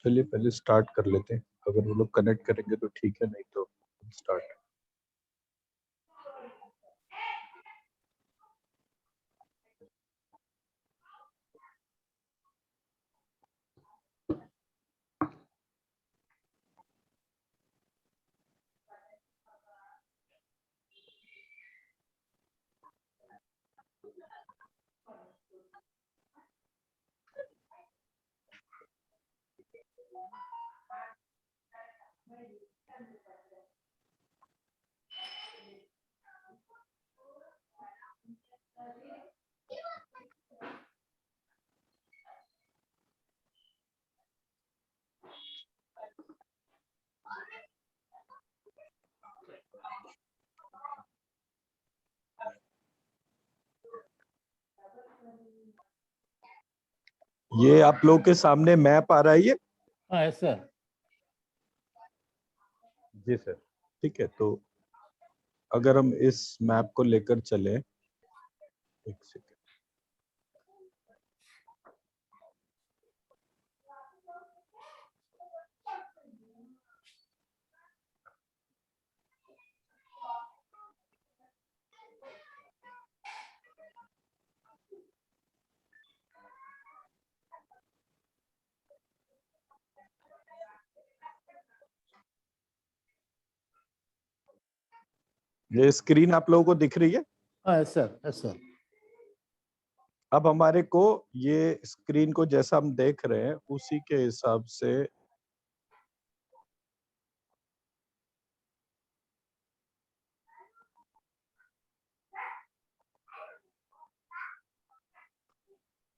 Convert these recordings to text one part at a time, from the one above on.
चलिए पहले स्टार्ट कर लेते हैं, अगर वो लोग कनेक्ट करेंगे तो ठीक है, नहीं तो स्टार्ट। ये आप लोगों के सामने मैप आ रहा है ये? हाँ सर। जी सर, ठीक है। तो अगर हम इस मैप को लेकर चले, एक सेकेंड। ये स्क्रीन आप लोगों को दिख रही है? हाँ सर, सर। अब हमारे को ये स्क्रीन को जैसा हम देख रहे हैं उसी के हिसाब से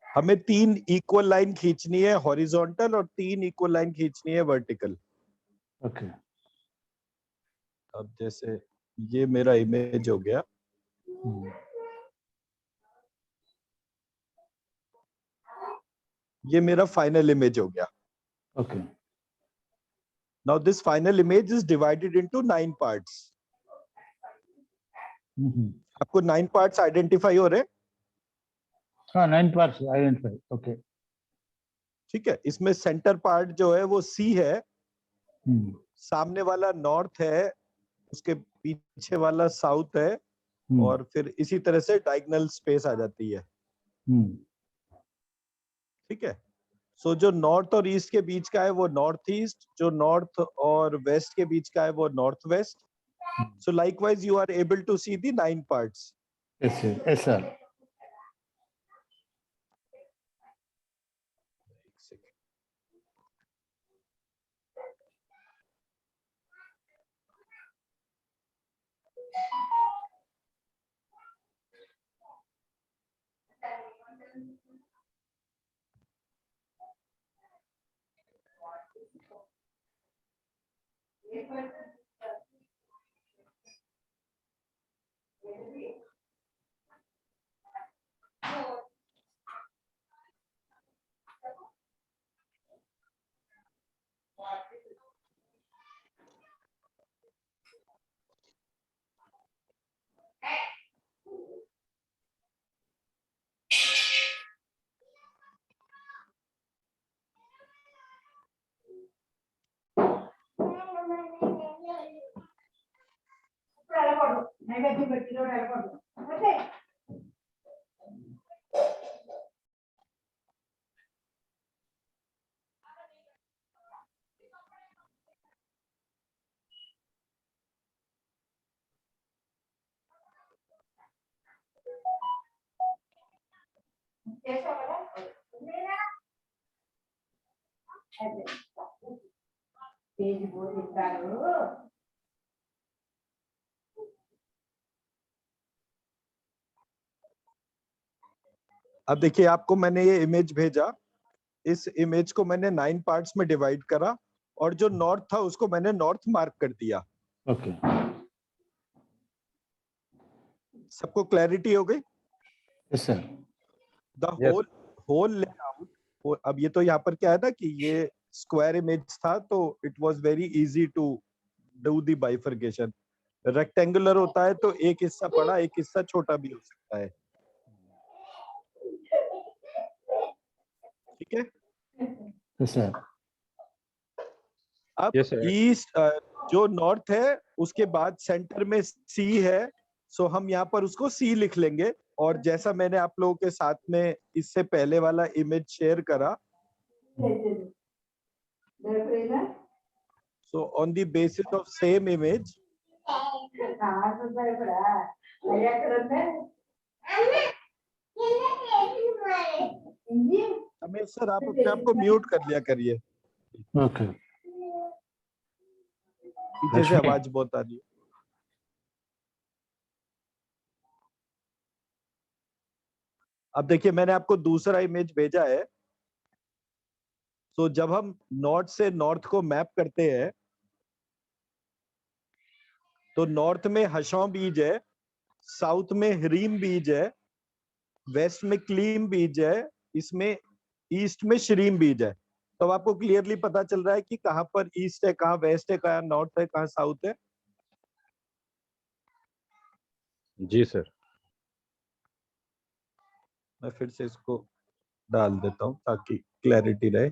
हमें 3 इक्वल लाइन खींचनी है हॉरिजॉन्टल और 3 इक्वल लाइन खींचनी है वर्टिकल। ओके। अब जैसे ये मेरा इमेज हो गया, ये मेरा फाइनल इमेज हो गया। Okay. Now this final image is divided into 9 parts. आपको 9 पार्ट्स आइडेंटिफाई हो रहे हैं? हाँ, 9 पार्ट्स आइडेंटिफाई। ओके। ठीक है। इसमें सेंटर पार्ट जो है वो सी है, सामने वाला नॉर्थ है, उसके पीछे वाला साउथ है, और फिर इसी तरह से डायगोनल स्पेस आ जाती है। ठीक है। सो जो नॉर्थ और ईस्ट के बीच का है वो नॉर्थ ईस्ट, जो नॉर्थ और वेस्ट के बीच का है वो north west. So likewise you are able to see the 9 parts. Yes sir, yes sir. अब देखिए, आपको मैंने ये इमेज भेजा, इस इमेज को मैंने 9 पार्ट्स में डिवाइड करा, और जो नॉर्थ था उसको मैंने नॉर्थ मार्क कर दिया। ओके। सबको क्लैरिटी हो गई? Yes sir. The whole layout. अब ये तो यहाँ पर क्या है ना कि ये स्क्वायर इमेज था, तो it was very easy to do the bifurcation. Rectangular होता है तो एक हिस्सा बड़ा एक हिस्सा छोटा भी हो सकता है। ठीक है। Yes sir. अब Yes, sir. ईस्ट जो नॉर्थ है उसके बाद सेंटर में सी है, सो हम यहाँ पर उसको सी लिख लेंगे। और जैसा मैंने आप लोगों के साथ में इससे पहले वाला इमेज शेयर करा, so on the basis of same image Ramesh sir आप अपने आप को म्यूट कर लिया करिए, Okay. पीछे से लक्ष्मी। आवाज बहुत आ रही है। अब देखिए मैंने आपको दूसरा इमेज भेजा है। तो जब हम नॉर्थ से नॉर्थ को मैप करते हैं तो नॉर्थ में हशों बीज है, साउथ में हरीम बीज है, वेस्ट में क्लीम बीज है, इसमें ईस्ट में श्रीम बीज है। तो आपको क्लियरली पता चल रहा है कि कहाँ पर ईस्ट है, कहाँ वेस्ट है, कहाँ नॉर्थ है, कहाँ साउथ है। जी सर। मैं फिर से इसको डाल देता हूँ ताकि क्लैरिटी रहे।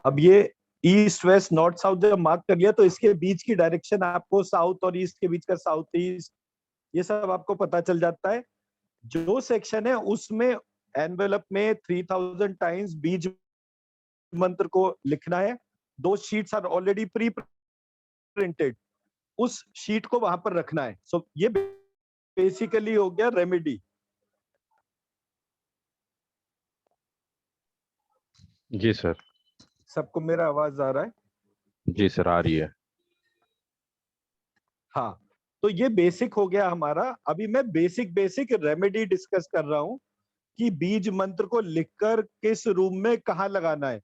अब ये ईस्ट वेस्ट नॉर्थ साउथ जब मार्क कर लिया तो इसके बीच की डायरेक्शन आपको साउथ और ईस्ट के बीच का साउथ ईस्ट ये सब आपको पता चल जाता है। जो सेक्शन है उसमें एनवेलप में 3000 टाइम्स बीज मंत्र को लिखना है। दो sheets are already pre printed, उस शीट को वहां पर रखना है। सो ये बेसिकली हो गया रेमेडी। जी सर। सबको मेरा आवाज आ रहा है? जी सर आ रही है। हाँ, तो ये बेसिक हो गया हमारा। अभी मैं बेसिक रेमेडी डिस्कस कर रहा हूं कि बीज मंत्र को लिखकर किस रूम में कहां लगाना है।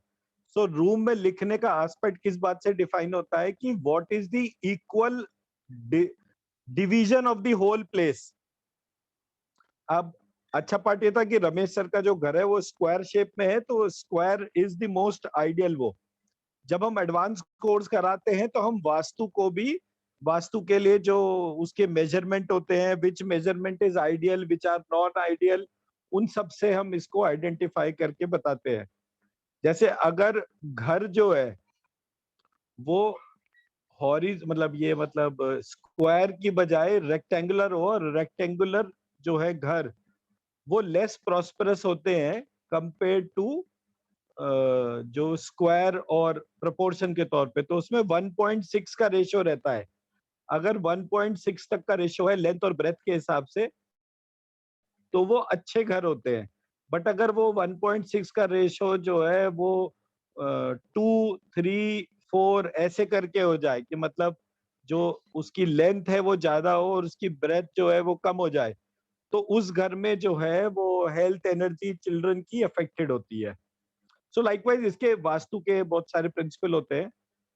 सो रूम में लिखने का एस्पेक्ट किस बात से डिफाइन होता है कि what is the equal division of the whole place. अब अच्छा पार्ट ये था कि रमेश सर का जो घर है वो स्क्वायर शेप में है, तो square is the most ideal. वो जब हम एडवांस कोर्स कराते हैं तो हम वास्तु को भी, वास्तु के लिए जो उसके मेजरमेंट होते हैं, which measurement is ideal, which are non ideal, उन सब से हम इसको आइडेंटिफाई करके बताते हैं। जैसे अगर घर जो है वो मतलब ये मतलब स्क्वायर की बजाय रेक्टेंगुलर हो, और रेक्टेंगुलर जो है घर वो लेस प्रॉस्परस होते हैं कंपेयर टू जो स्क्वायर और प्रोपोर्शन के तौर पे। तो उसमें 1.6 का रेशियो रहता है। अगर 1.6 तक का रेशियो है लेंथ और ब्रेथ के हिसाब से तो वो अच्छे घर होते हैं। बट अगर वो 1.6 का रेशियो जो है वो 2, 3, 4 ऐसे करके हो जाए कि मतलब जो उसकी लेंथ है वो ज्यादा हो और उसकी ब्रेथ जो है वो कम हो जाए, तो उस घर में जो है वो हेल्थ एनर्जी चिल्ड्रन की अफेक्टेड होती है। सो लाइकवाइज इसके वास्तु के बहुत सारे प्रिंसिपल होते हैं,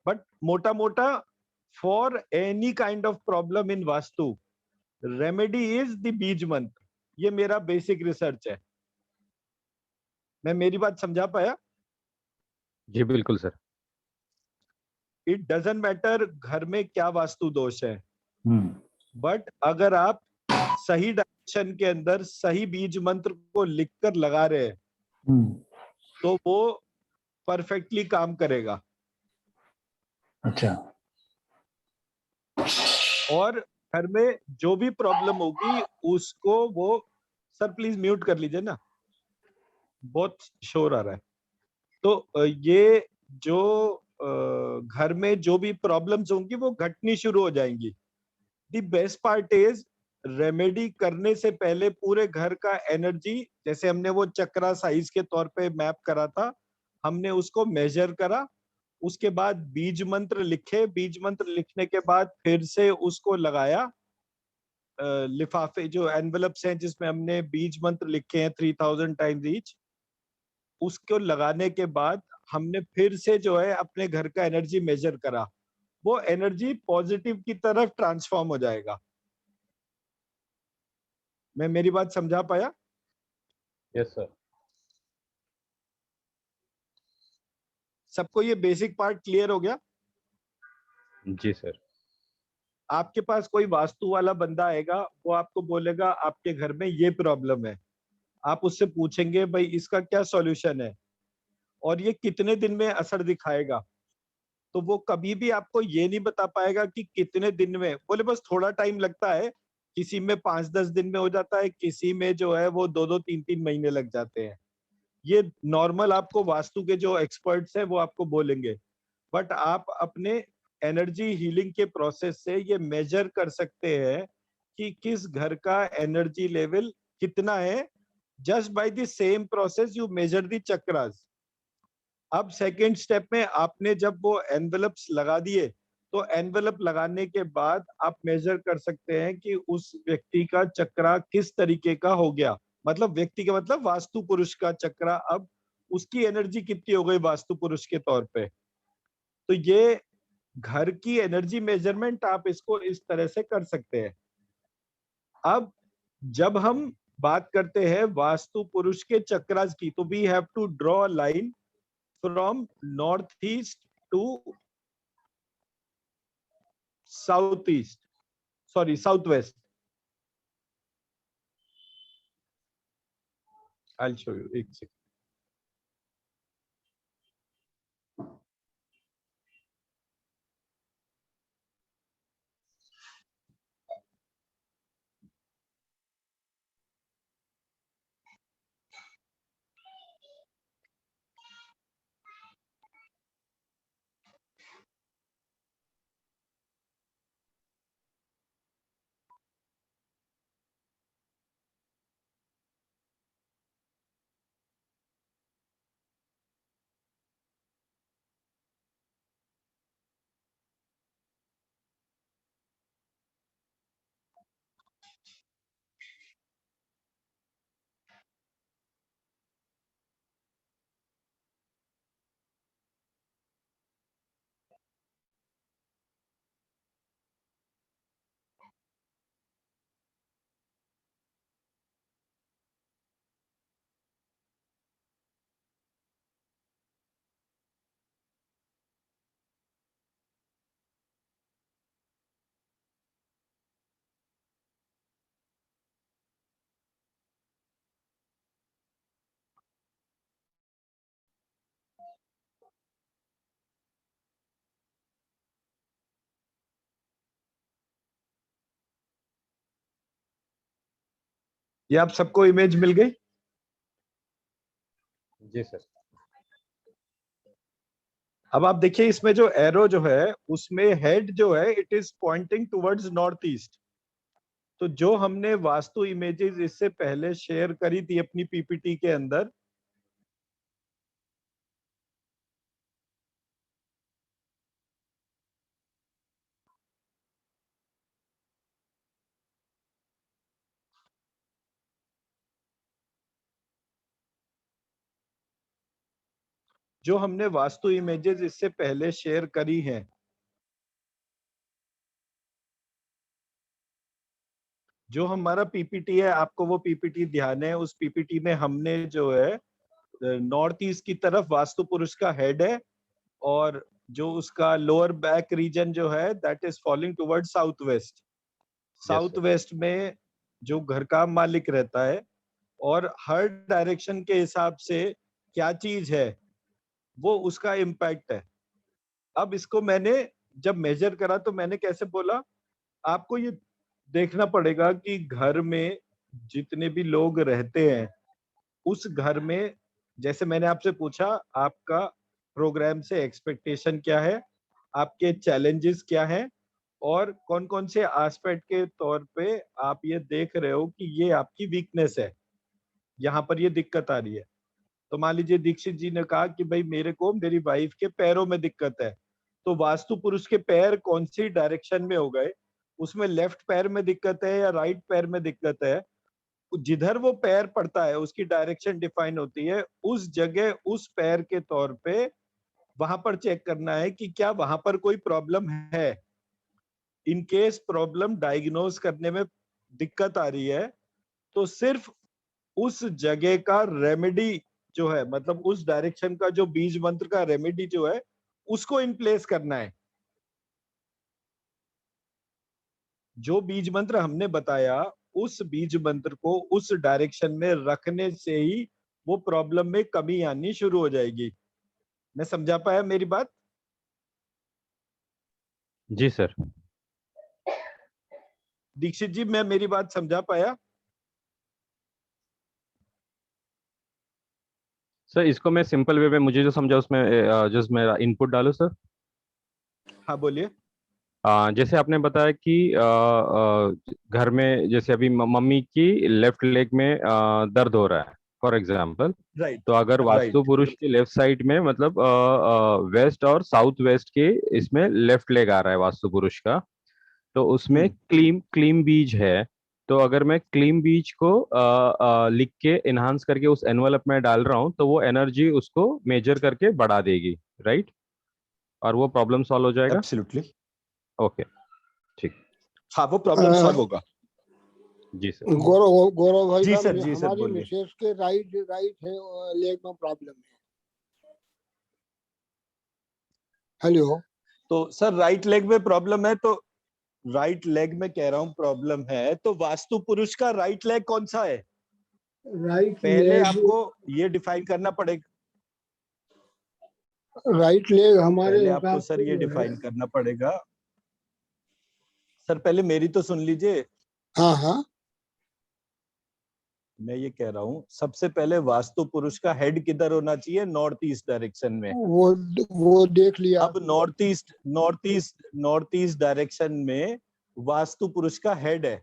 बट मोटा मोटा for any kind of problem in vastu remedy is the bees मंत्र। ये मेरा बेसिक रिसर्च है। मैं मेरी बात समझा पाया? जी बिल्कुल सर। इट डजेंट मैटर घर में क्या वास्तु दोष है, हम्म, बट अगर आप सही डायरेक्शन के अंदर सही बीज मंत्र को लिखकर लगा रहे हैं हम्म, तो वो परफेक्टली काम करेगा। अच्छा। और घर में जो भी प्रॉब्लम होगी उसको वो, सर प्लीज म्यूट कर लीजिए ना, बहुत शोर आ रहा है। तो ये जो घर में जो भी प्रॉब्लम्स होंगी वो घटनी शुरू हो जाएंगी। The best part is remedy करने से पहले पूरे घर का एनर्जी, जैसे हमने वो चक्रा साइज के तौर पे मैप करा था, हमने उसको मेजर करा, उसके बाद बीज मंत्र लिखे, बीज मंत्र लिखने के बाद फिर से उसको लगाया लिफाफे जो एनवेलप्स हैं जिसमें हमने बीज मंत्र लिखे हैं 3000 टाइम्स ईच, उसको लगाने के बाद हमने फिर से जो है अपने घर का एनर्जी मेजर करा, वो एनर्जी पॉजिटिव की तरफ ट्रांसफॉर्म हो जाएगा। मैं मेरी बात समझा पाया? Yes sir. सबको ये बेसिक पार्ट क्लियर हो गया? जी सर। आपके पास कोई वास्तु वाला बंदा आएगा, वो आपको बोलेगा आपके घर में ये प्रॉब्लम है, आप उससे पूछेंगे भाई इसका क्या सॉल्यूशन है और ये कितने दिन में असर दिखाएगा, तो वो कभी भी आपको ये नहीं बता पाएगा कि कितने दिन में, बोले बस थोड़ा टाइम लगता है, किसी में 5-10 दिन में हो जाता है, किसी में जो है वो 2-2 3-3 महीने लग जाते हैं। ये नॉर्मल आपको वास्तु के जो एक्सपर्ट्स हैं वो आपको बोलेंगे, बट आप अपने एनर्जी हीलिंग के प्रोसेस से ये मेजर कर सकते हैं कि किस घर का एनर्जी लेवल कितना है, just by the same process you measure the chakras. अब सेकेंड स्टेप में आपने जब वो एनवेलप्स लगा दिए, तो एनवेलप लगाने के बाद आप मेजर कर सकते हैं कि उस व्यक्ति का चक्रा किस तरीके का हो गया, मतलब व्यक्ति का मतलब वास्तु पुरुष का चक्रा, अब उसकी एनर्जी कितनी हो गई वास्तु पुरुष के तौर पे। तो ये घर की एनर्जी मेजरमेंट आप इसको इस तरह से कर सकते हैं। अब जब हम बात करते हैं वास्तु पुरुष के चक्रास की, तो we have to draw a line from north east to south east, sorry south west. I show you, एक सेकंड। ये आप सबको इमेज मिल गई? जी सर। अब आप देखिए इसमें जो एरो जो है उसमें हेड जो है it is pointing towards north east. तो जो हमने वास्तु इमेजेस इससे पहले शेयर करी थी अपनी पीपीटी के अंदर, जो हमने वास्तु इमेजेस इससे पहले शेयर करी हैं, जो हमारा पीपीटी है, आपको वो पीपीटी ध्यान है, उस पीपीटी में हमने जो है नॉर्थ ईस्ट की तरफ वास्तु पुरुष का हेड है, और जो उसका लोअर बैक रीजन जो है that is falling toward south west. South west में जो घर का मालिक रहता है, और हर डायरेक्शन के हिसाब से क्या चीज है वो उसका इम्पैक्ट है। अब इसको मैंने जब मेजर करा तो मैंने कैसे बोला, आपको ये देखना पड़ेगा कि घर में जितने भी लोग रहते हैं उस घर में, जैसे मैंने आपसे पूछा आपका प्रोग्राम से एक्सपेक्टेशन क्या है, आपके चैलेंजेस क्या हैं, और कौन कौन से एस्पेक्ट के तौर पे आप ये देख रहे हो कि ये आपकी वीकनेस है, यहाँ पर ये दिक्कत आ रही है। तो मान लीजिए दीक्षित जी ने कहा कि भाई मेरे को मेरी वाइफ के पैरों में दिक्कत है, तो वास्तु पुरुष के पैर कौन सी डायरेक्शन में हो गए, उसमें लेफ्ट पैर में दिक्कत है या राइट पैर में दिक्कत है, जिधर वो पैर पड़ता है उसकी डायरेक्शन डिफाइन होती है, उस जगह उस पैर के तौर पे वहां पर चेक करना है कि क्या वहां पर कोई प्रॉब्लम है। इन केस प्रॉब्लम डायग्नोज करने में दिक्कत आ रही है तो सिर्फ उस जगह का रेमेडी जो है, मतलब उस डायरेक्शन का जो बीज मंत्र का रेमेडी जो है उसको इन प्लेस करना है। जो बीज मंत्र हमने बताया उस बीज मंत्र को उस डायरेक्शन में रखने से ही वो प्रॉब्लम में कमी आनी शुरू हो जाएगी। मैं समझा पाया मेरी बात? जी सर। दीक्षित जी, मैं मेरी बात समझा पाया? सर इसको मैं सिंपल वे में मुझे जो समझा उसमें जस्ट मेरा इनपुट डालो सर। हाँ बोलिए। जैसे आपने बताया कि घर में जैसे अभी मम्मी की लेफ्ट लेग में दर्द हो रहा है फॉर एग्जांपल। राइट तो अगर वास्तु राइट पुरुष के लेफ्ट साइड में मतलब वेस्ट और साउथ वेस्ट के इसमें लेफ्ट लेग आ रहा है वास्तु पुरुष का, तो उसमें क्लीम क्लीम बीज है। तो अगर मैं क्लीम बीज को लिख के इनहांस करके उस एनवलप में डाल रहा हूँ तो वो एनर्जी उसको मेजर करके बढ़ा देगी, राइट? और वो प्रॉब्लम सॉल्व हो जाएगा। एब्सोल्युटली। ओके, ठीक। हाँ वो प्रॉब्लम सॉल्व होगा। जी सर। गौरव भाई जी साहब, सर, जी सर, हमारी बोलिए। मिसेस के राइट राइट है लेग में प्रॉब्लम है। हेलो। तो सर राइट लेग में प्रॉब्लम है, तो राइट लेग में कह रहा हूँ प्रॉब्लम है, तो वास्तु पुरुष का राइट लेग कौन सा है राइट पहले लेग, आपको ये डिफाइन करना पड़ेगा। राइट लेग हमारे पहले आपको हिसाब सर से ये जो है। डिफाइन करना पड़ेगा। सर पहले मेरी तो सुन लीजिए। हाँ हाँ, मैं ये कह रहा हूँ सबसे पहले वास्तु पुरुष का हेड किधर होना चाहिए, नॉर्थ ईस्ट डायरेक्शन में। वो देख लिया। अब नॉर्थ ईस्ट डायरेक्शन में वास्तु पुरुष का हेड है,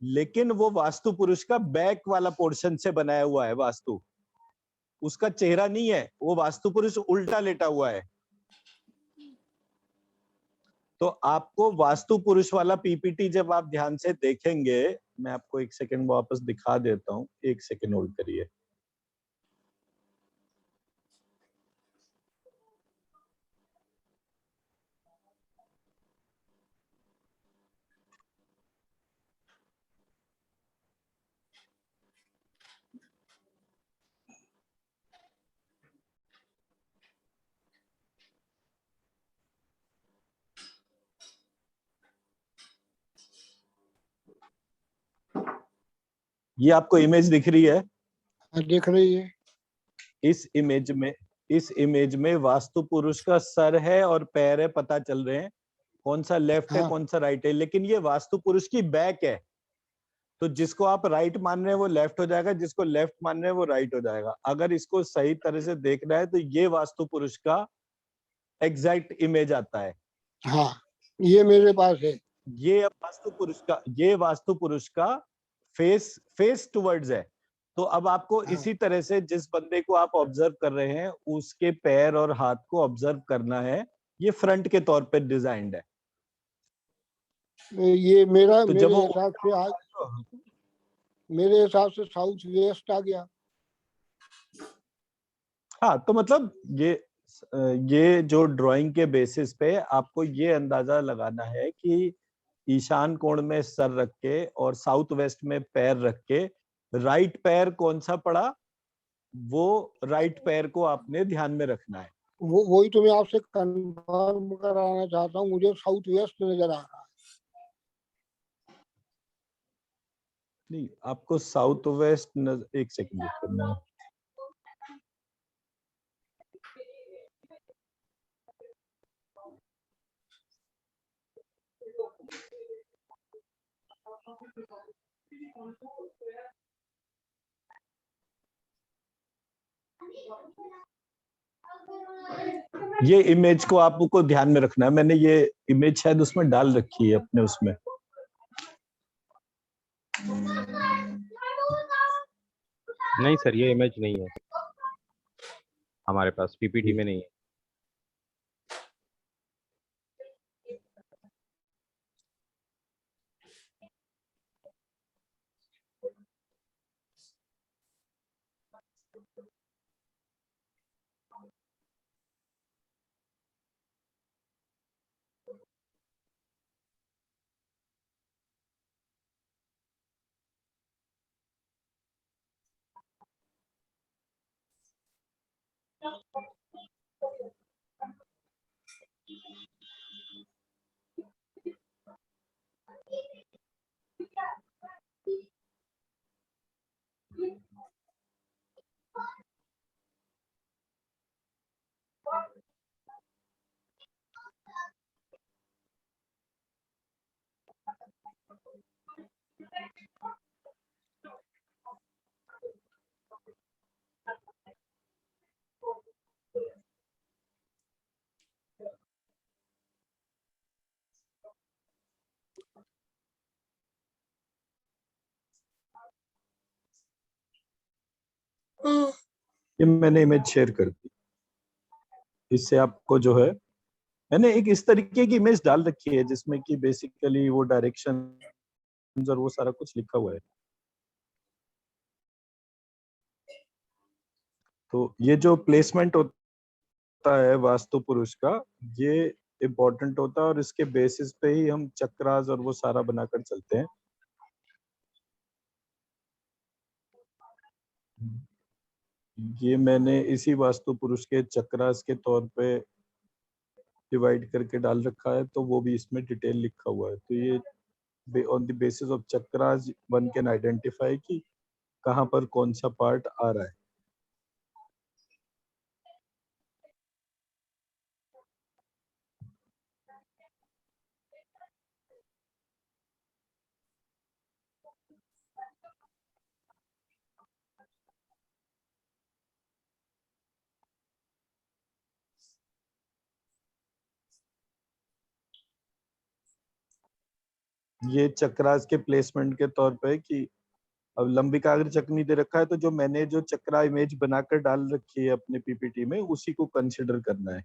लेकिन वो वास्तु पुरुष का बैक वाला पोर्शन से बनाया हुआ है वास्तु, उसका चेहरा नहीं है, वो वास्तु पुरुष उल्टा लेटा हुआ है। तो आपको वास्तु पुरुष वाला पीपीटी जब आप ध्यान से देखेंगे, मैं आपको एक सेकंड वापस दिखा देता हूँ, एक सेकंड होल्ड करिए। ये आपको इमेज दिख रही है? हाँ, देख रही है। इस इमेज में वास्तु पुरुष का सर है और पैर है, पता चल रहे हैं कौन सा लेफ्ट है हाँ कौन सा राइट है, लेकिन ये वास्तु पुरुष की बैक है। तो जिसको आप राइट मान रहे हैं वो लेफ्ट हो जाएगा, जिसको लेफ्ट मान रहे हैं वो राइट हो जाएगा। अगर इसको सही तरह से देखना है तो ये वास्तु पुरुष का एग्जैक्ट इमेज आता है। हाँ, ये मेरे पास है। ये वास्तु पुरुष का फेस टुवर्ड्स है। तो अब आपको हाँ, इसी तरह से जिस बंदे को आप ऑब्जर्व कर रहे हैं उसके पैर और हाथ को ऑब्जर्व करना है। ये फ्रंट के तौर पे डिजाइन्ड है। ये तो मेरे जब वो हिसाब से आज मेरे हिसाब से साउथ वेस्ट आ गया। हाँ, तो मतलब ये ये जो ड्राइंग के बेसिस पे आपको ये अंदाजा लगाना है कि ईशान कोण में सर रख के और साउथ वेस्ट में पैर रख के राइट पैर कौन सा पड़ा, वो राइट पैर को आपने ध्यान में रखना है। वही तो मैं आपसे कंफर्म कराना चाहता हूँ, मुझे साउथ वेस्ट नजर आ रहा है। नहीं, आपको साउथ वेस्ट एक सेकंड करना है। ये इमेज को आपको ध्यान में रखना है। मैंने ये इमेज शायद उसमें डाल रखी है अपने उसमें। नहीं सर, ये इमेज नहीं है हमारे पास, पीपीटी में नहीं है। ये मैंने इमेज शेयर कर दी। इससे आपको जो है, मैंने एक इस तरीके की इमेज डाल रखी है जिसमें कि बेसिकली वो डायरेक्शन और वो सारा कुछ लिखा हुआ है। तो ये जो प्लेसमेंट होता है वास्तु पुरुष का, ये इम्पोर्टेंट होता है और इसके बेसिस पे ही हम चक्रास और वो सारा बनाकर चलते हैं। ये मैंने इसी वास्तु पुरुष के चक्रास के तौर पे डिवाइड करके डाल रखा है, तो वो भी इसमें डिटेल लिखा हुआ है। तो ये on the basis of chakras one can identify कि कहाँ पर कौन सा पार्ट आ रहा है। ये चक्रास के प्लेसमेंट के तौर पे कि अब लंबिकाग्र चक्र दे रखा है, तो जो मैंने जो चक्रा इमेज बनाकर डाल रखी है अपने पीपीटी में, उसी को कंसिडर करना है।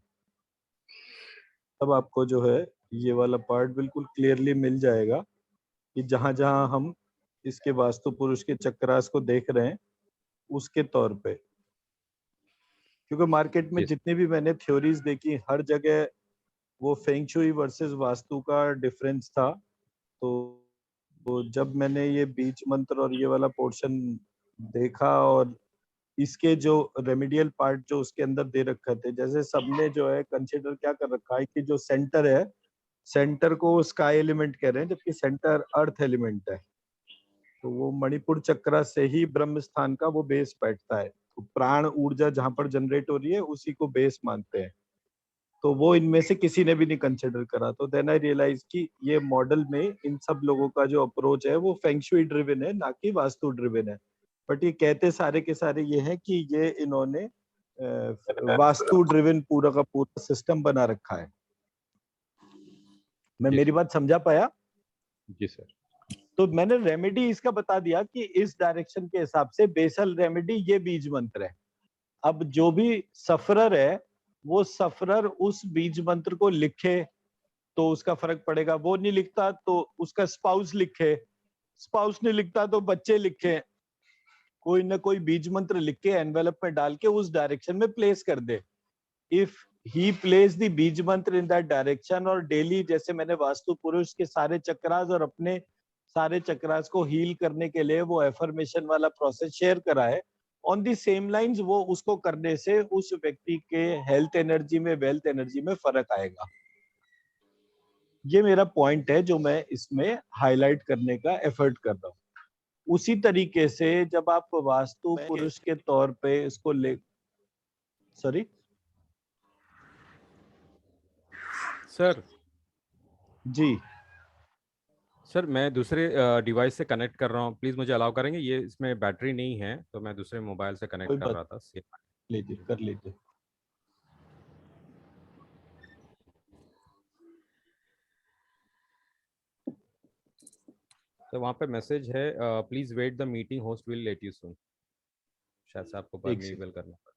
तब आपको जो है ये वाला पार्ट बिल्कुल क्लियरली मिल जाएगा कि जहां जहां हम इसके वास्तु पुरुष के चक्रास को देख रहे हैं उसके तौर पे। क्योंकि मार्केट में Yes. जितनी भी मैंने थ्योरीज देखी, हर जगह वो फेंग शुई वर्सेस वास्तु का डिफरेंस था। तो जब मैंने ये बीज मंत्र और ये वाला पोर्शन देखा और इसके जो रेमेडियल पार्ट जो उसके अंदर दे रखे थे, जैसे सबने जो है कंसिडर क्या कर रखा है कि जो सेंटर है, सेंटर को स्काई एलिमेंट कह रहे हैं, जबकि सेंटर अर्थ एलिमेंट है। तो वो मणिपुर चक्र से ही ब्रह्म स्थान का वो बेस बैठता है। तो प्राण ऊर्जा जहां पर जनरेट हो रही है उसी को बेस मानते हैं। तो वो इनमें से किसी ने भी नहीं कंसिडर करा। तो देन आई रियलाइज कि ये मॉडल में इन सब लोगों का जो अप्रोच है वो फेंगशुई ड्रिवन है, ना कि वास्तु ड्रिवन है। बट ये कहते सारे के सारे ये हैं कि ये इन्होंने वास्तु ड्रिवन पूरा का पूरा सिस्टम बना रखा है। मैं जी मेरी सर। बात समझा पाया? जी सर। तो मैंने रेमेडी इसका बता दिया कि इस डायरेक्शन के हिसाब से बेसल रेमेडी ये बीज मंत्र है। अब जो भी सफरर है वो सफरर उस बीज मंत्र को लिखे तो उसका फर्क पड़ेगा। वो नहीं लिखता तो उसका स्पाउस लिखे, स्पाउस नहीं लिखता तो बच्चे लिखे। कोई ना कोई बीज मंत्र लिख के एनवेलप में डाल के उस डायरेक्शन में प्लेस कर दे। if he plays the बीज मंत्र in that direction और daily, जैसे मैंने वास्तु पुरुष के सारे चक्रास और अपने सारे चक्रास को हील करने के लिए वो एफर्मेशन वाला प्रोसेस शेयर करा है, ऑन दी सेम लाइंस वो उसको करने से उस व्यक्ति के हेल्थ एनर्जी में, वेल्थ एनर्जी में फर्क आएगा। ये मेरा पॉइंट है जो मैं इसमें हाईलाइट करने का एफर्ट कर रहा हूँ। उसी तरीके से जब आप वास्तु पुरुष के तौर पे इसको ले, सॉरी सर जी, सर मैं दूसरे डिवाइस से कनेक्ट कर रहा हूँ, प्लीज मुझे अलाउ करेंगे? ये इसमें बैटरी नहीं है तो मैं दूसरे मोबाइल से कनेक्ट कोई कर बात रहा था। लीजिए, कर लीजिए। तो वहाँ पे मैसेज है, please wait the meeting host will let you soon. शायद से आपको एक मेल करना पड़ेगा।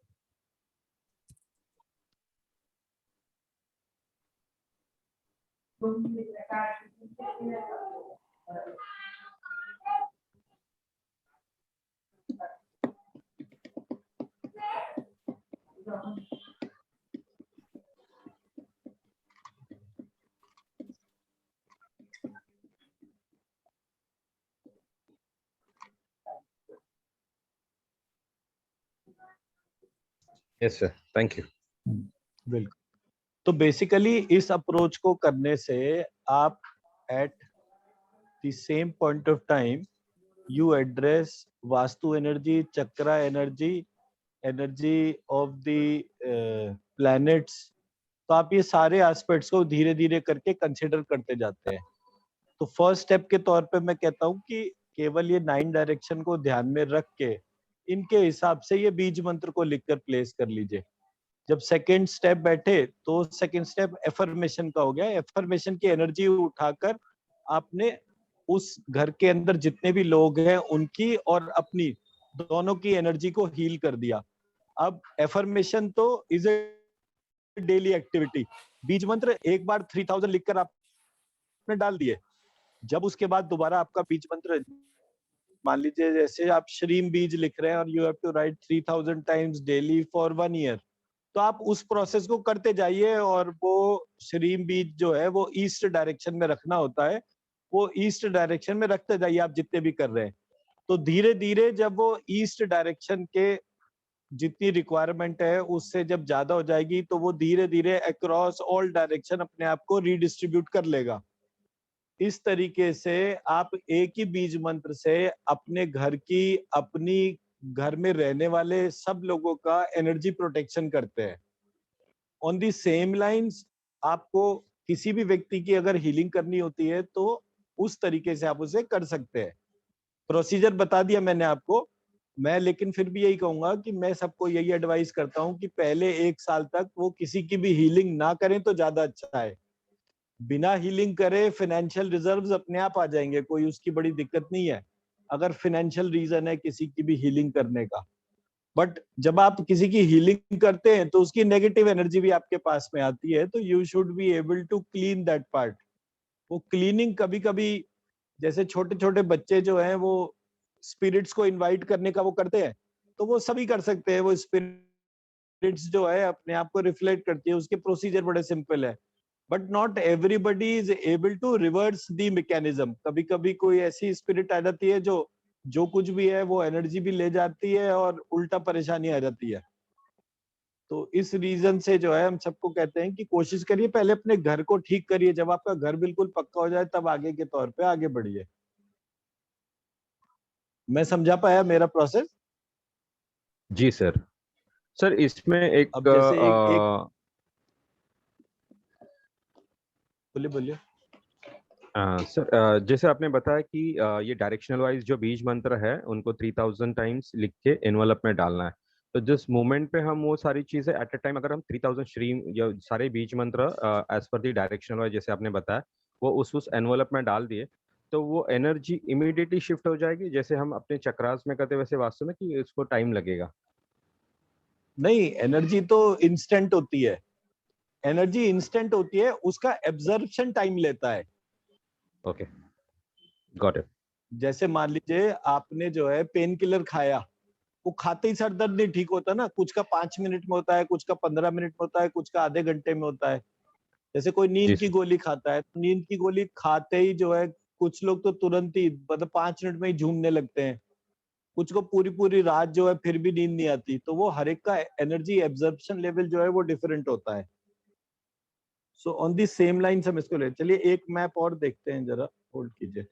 Yes sir, thank you. बिल्कुल। तो बेसिकली इस अप्रोच को करने से आप at the same point of time you address vastu energy, chakra energy, energy of the planets. तो आप ये सारे एस्पेक्ट्स को धीरे धीरे करके कंसिडर करते जाते हैं। तो फर्स्ट स्टेप के तौर पे मैं कहता हूँ कि केवल ये 9 डायरेक्शन को ध्यान में रख के इनके हिसाब से ये बीज मंत्र को लिखकर प्लेस कर लीजिए। जब सेकेंड स्टेप बैठे तो सेकेंड स्टेप एफर्मेशन का हो गया। एफर्मेशन की एनर्जी उठाकर आपने उस घर के अंदर जितने भी लोग हैं उनकी और अपनी दोनों की एनर्जी को हील कर दिया। अब एफर्मेशन तो इज ए डेली एक्टिविटी। बीज मंत्र एक बार 3000 लिखकर आपने डाल दिए। जब उसके बाद दोबारा आपका बीज मंत्र, मान लीजिए जैसे आप श्रीम बीज लिख रहे हैं और you have to write 3000 times daily for 1 year, तो आप उस प्रोसेस को करते जाइए और वो श्रीम बीज जो है वो ईस्ट डायरेक्शन में रखना होता है, वो ईस्ट डायरेक्शन में रखते जाइए आप जितने भी कर रहे हैं। तो धीरे धीरे जब वो ईस्ट डायरेक्शन के जितनी रिक्वायरमेंट है उससे जब ज्यादा हो जाएगी तो वो धीरे धीरे अक्रॉस ऑल डायरेक्शन अपने आप को रीडिस्ट्रीब्यूट कर लेगा। इस तरीके से आप एक ही बीज मंत्र से अपने घर की, अपनी घर में रहने वाले सब लोगों का एनर्जी प्रोटेक्शन करते हैं। ऑन दी सेम लाइंस आपको किसी भी व्यक्ति की अगर हीलिंग करनी होती है तो उस तरीके से आप उसे कर सकते हैं। प्रोसीजर बता दिया मैंने आपको। मैं लेकिन फिर भी यही कहूंगा कि मैं सबको यही एडवाइस करता हूं कि पहले 1 साल तक वो किसी की भी हीलिंग ना करें तो ज्यादा अच्छा है। बिना हीलिंग करे फाइनेंशियल रिजर्व्स अपने आप आ जाएंगे, कोई उसकी बड़ी दिक्कत नहीं है अगर फाइनेंशियल रीजन है किसी की भी हीलिंग करने का। बट जब आप किसी की हीलिंग करते हैं तो उसकी नेगेटिव एनर्जी भी आपके पास में आती है, तो you should be able to clean that part. वो क्लीनिंग कभी कभी जैसे छोटे छोटे बच्चे जो हैं वो स्पिरिट्स को इनवाइट करने का वो करते हैं, तो वो सभी कर सकते हैं। वो स्पिरिट्स जो है अपने आप को रिफ्लेक्ट करती है, उसके प्रोसीजर बड़े सिंपल है। But not everybody is able to reverse the mechanism. कभी कभी कोई ऐसी स्पिरिट आ जाती है जो कुछ भी है वो एनर्जी भी ले जाती है और उल्टा परेशानी आ जाती है। तो इस रीजन से जो है हम सबको कहते हैं कि कोशिश करिए पहले अपने घर को ठीक करिए, जब आपका घर बिल्कुल पक्का हो जाए तब आगे के तौर पे आगे बढ़िए। मैं समझा पाया मेरा प्रोसेस? जी सर। सर इसमें एक अब जैसे एक बोलिए बोलिए। सर जैसे आपने बताया कि ये डायरेक्शनल वाइज जो बीज मंत्र है उनको 3000 टाइम्स लिख के एनवलप में डालना है। तो जिस मोमेंट पे हम वो सारी चीजें एट अ टाइम, अगर हम 3000 श्रीम या सारे बीज मंत्र एज पर दी डायरेक्शनल वाइज जैसे आपने बताया वो उस एनवलप में डाल दिए, तो वो एनर्जी इमीडिएटली शिफ्ट हो जाएगी जैसे हम अपने चक्रास में करते वैसे वास्तव में, कि इसको टाइम लगेगा? नहीं, एनर्जी तो इंस्टेंट होती है। एनर्जी इंस्टेंट होती है, उसका एब्जॉर्प्शन टाइम लेता है। Okay, got it. जैसे मान लीजिए आपने जो है पेन किलर खाया, वो खाते ही सर दर्द नहीं ठीक होता ना, कुछ का 5 मिनट में होता है, कुछ का 15 मिनट में होता है, कुछ का आधे घंटे में होता है। जैसे कोई जी नींद की सर। गोली खाता है, तो नींद की गोली खाते ही जो है, कुछ लोग तो तुरंत ही मतलब 5 मिनट में ही झूमने लगते हैं, कुछ को पूरी पूरी रात जो है फिर भी नींद नहीं आती। तो वो हर एक का एनर्जी एब्जॉर्प्शन लेवल जो है वो डिफरेंट होता है। So on the same line हम इसको ले चलिए, एक मैप और देखते हैं, जरा होल्ड कीजिए।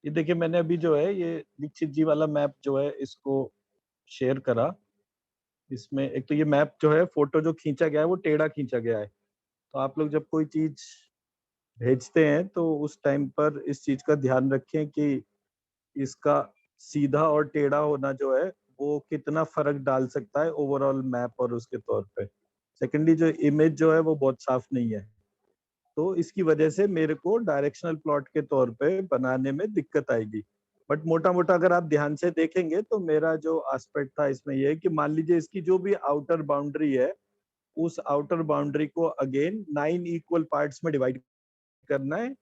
ये देखिए, मैंने अभी जो है ये दीक्षित जी वाला मैप जो है इसको शेयर करा। इसमें एक तो ये मैप जो है, फोटो जो खींचा गया है वो टेढ़ा खींचा गया है। तो आप लोग जब कोई चीज भेजते हैं तो उस टाइम पर इस चीज का ध्यान रखें कि इसका सीधा और टेढ़ा होना जो है वो कितना फर्क डाल सकता है ओवरऑल मैप और उसके तौर पे। सेकेंडली जो इमेज जो है वो बहुत साफ नहीं है, तो इसकी वजह से मेरे को डायरेक्शनल प्लॉट के तौर पे बनाने में दिक्कत आएगी। बट मोटा मोटा अगर आप ध्यान से देखेंगे तो मेरा जो एस्पेक्ट था इसमें ये है कि मान लीजिए इसकी जो भी आउटर बाउंड्री है, उस आउटर बाउंड्री को अगेन 9 इक्वल पार्ट्स में डिवाइड करना है।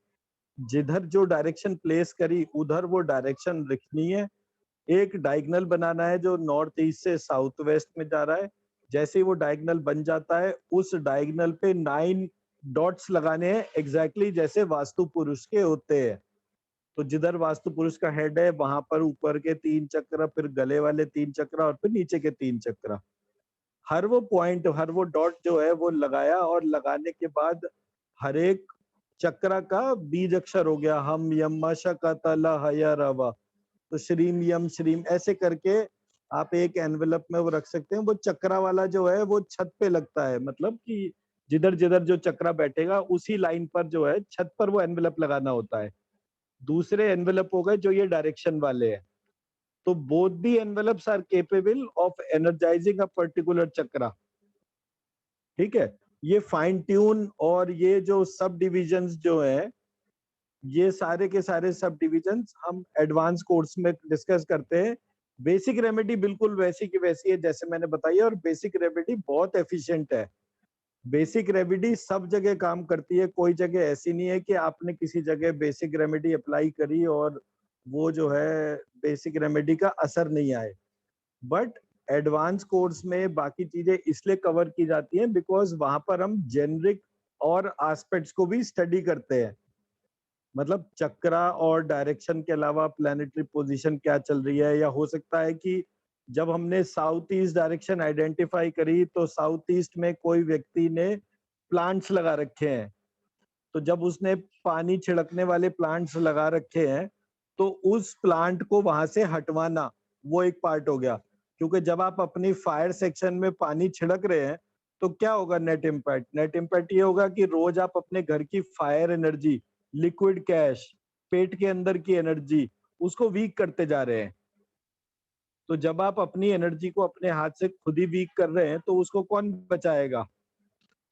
जिधर जो डायरेक्शन प्लेस करी उधर वो डायरेक्शन लिखनी है। एक डायगोनल बनाना है जो नॉर्थ ईस्ट से साउथ वेस्ट में जा रहा है। जैसे ही वो डायगोनल बन जाता है, उस डायगोनल पे 9 डॉट्स लगाने हैं, एग्जैक्टली जैसे वास्तु पुरुष के होते हैं। तो जिधर वास्तु पुरुष का हेड है वहां पर ऊपर के 3 चक्र, फिर गले वाले 3 चक्र और फिर नीचे के 3 चक्र। हर वो पॉइंट, हर वो डॉट जो है वो लगाया, और लगाने के बाद हर एक चक्र का बीज अक्षर हो गया, हम यम शक तल हय रवा। तो श्रीम यम श्रीम ऐसे करके आप एक एनवेलप में वो रख सकते हैं। वो चक्रा वाला जो है वो छत पे लगता है, मतलब कि जिधर जिधर जो चक्रा बैठेगा उसी लाइन पर जो है छत पर वो एनवेलप लगाना होता है। दूसरे एनवेलप हो गए जो ये डायरेक्शन वाले हैं। तो both the envelopes are capable of energising a particular chakra. ठीक है, ये फाइन ट्यून और ये जो सब डिविजन्स जो है, ये सारे के सारे सब डिविजन्स हम एडवांस कोर्स में डिस्कस करते हैं। बेसिक रेमेडी बिल्कुल वैसी की वैसी है जैसे मैंने बताई है, और बेसिक रेमेडी बहुत एफिशिएंट है। बेसिक रेमेडी सब जगह काम करती है, कोई जगह ऐसी नहीं है कि आपने किसी जगह बेसिक रेमेडी अप्लाई करी और वो जो है बेसिक रेमेडी का असर नहीं आए। बट एडवांस कोर्स में बाकी चीजें इसलिए कवर की जाती हैं बिकॉज वहां पर हम जेनरिक और एस्पेक्ट्स को भी स्टडी करते हैं। मतलब चक्रा और डायरेक्शन के अलावा प्लैनेटरी पोजीशन क्या चल रही है, या हो सकता है कि जब हमने साउथ ईस्ट डायरेक्शन आइडेंटिफाई करी तो साउथ ईस्ट में कोई व्यक्ति ने प्लांट्स लगा रखे हैं, तो जब उसने पानी छिड़कने वाले प्लांट्स लगा रखे हैं तो उस प्लांट को वहां से हटवाना वो एक पार्ट हो गया, क्योंकि जब आप अपनी फायर सेक्शन में पानी छिड़क रहे हैं तो क्या होगा नेट इम्पैक्ट ये होगा कि रोज आप अपने घर की फायर एनर्जी, लिक्विड कैश, पेट के अंदर की एनर्जी, उसको वीक करते जा रहे हैं। तो जब आप अपनी एनर्जी को अपने हाथ से खुद ही वीक कर रहे हैं तो उसको कौन बचाएगा?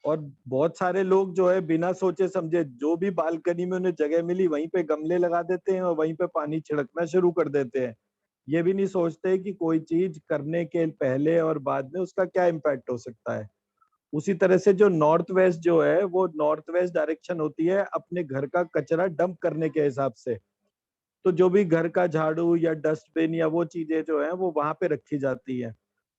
और बहुत सारे लोग जो है बिना सोचे समझे जो भी बालकनी में उन्हें जगह मिली वहीं पे गमले लगा देते हैं और वहीं पे पानी छिड़कना शुरू कर देते हैं। ये भी नहीं सोचते कि कोई चीज करने के पहले और बाद में उसका क्या इम्पैक्ट हो सकता है। उसी तरह से जो नॉर्थ वेस्ट जो है वो नॉर्थ वेस्ट डायरेक्शन होती है अपने घर का कचरा डंप करने के हिसाब से। तो जो भी घर का झाड़ू या डस्टबिन या वो चीजें जो है वो वहां पे रखी जाती है।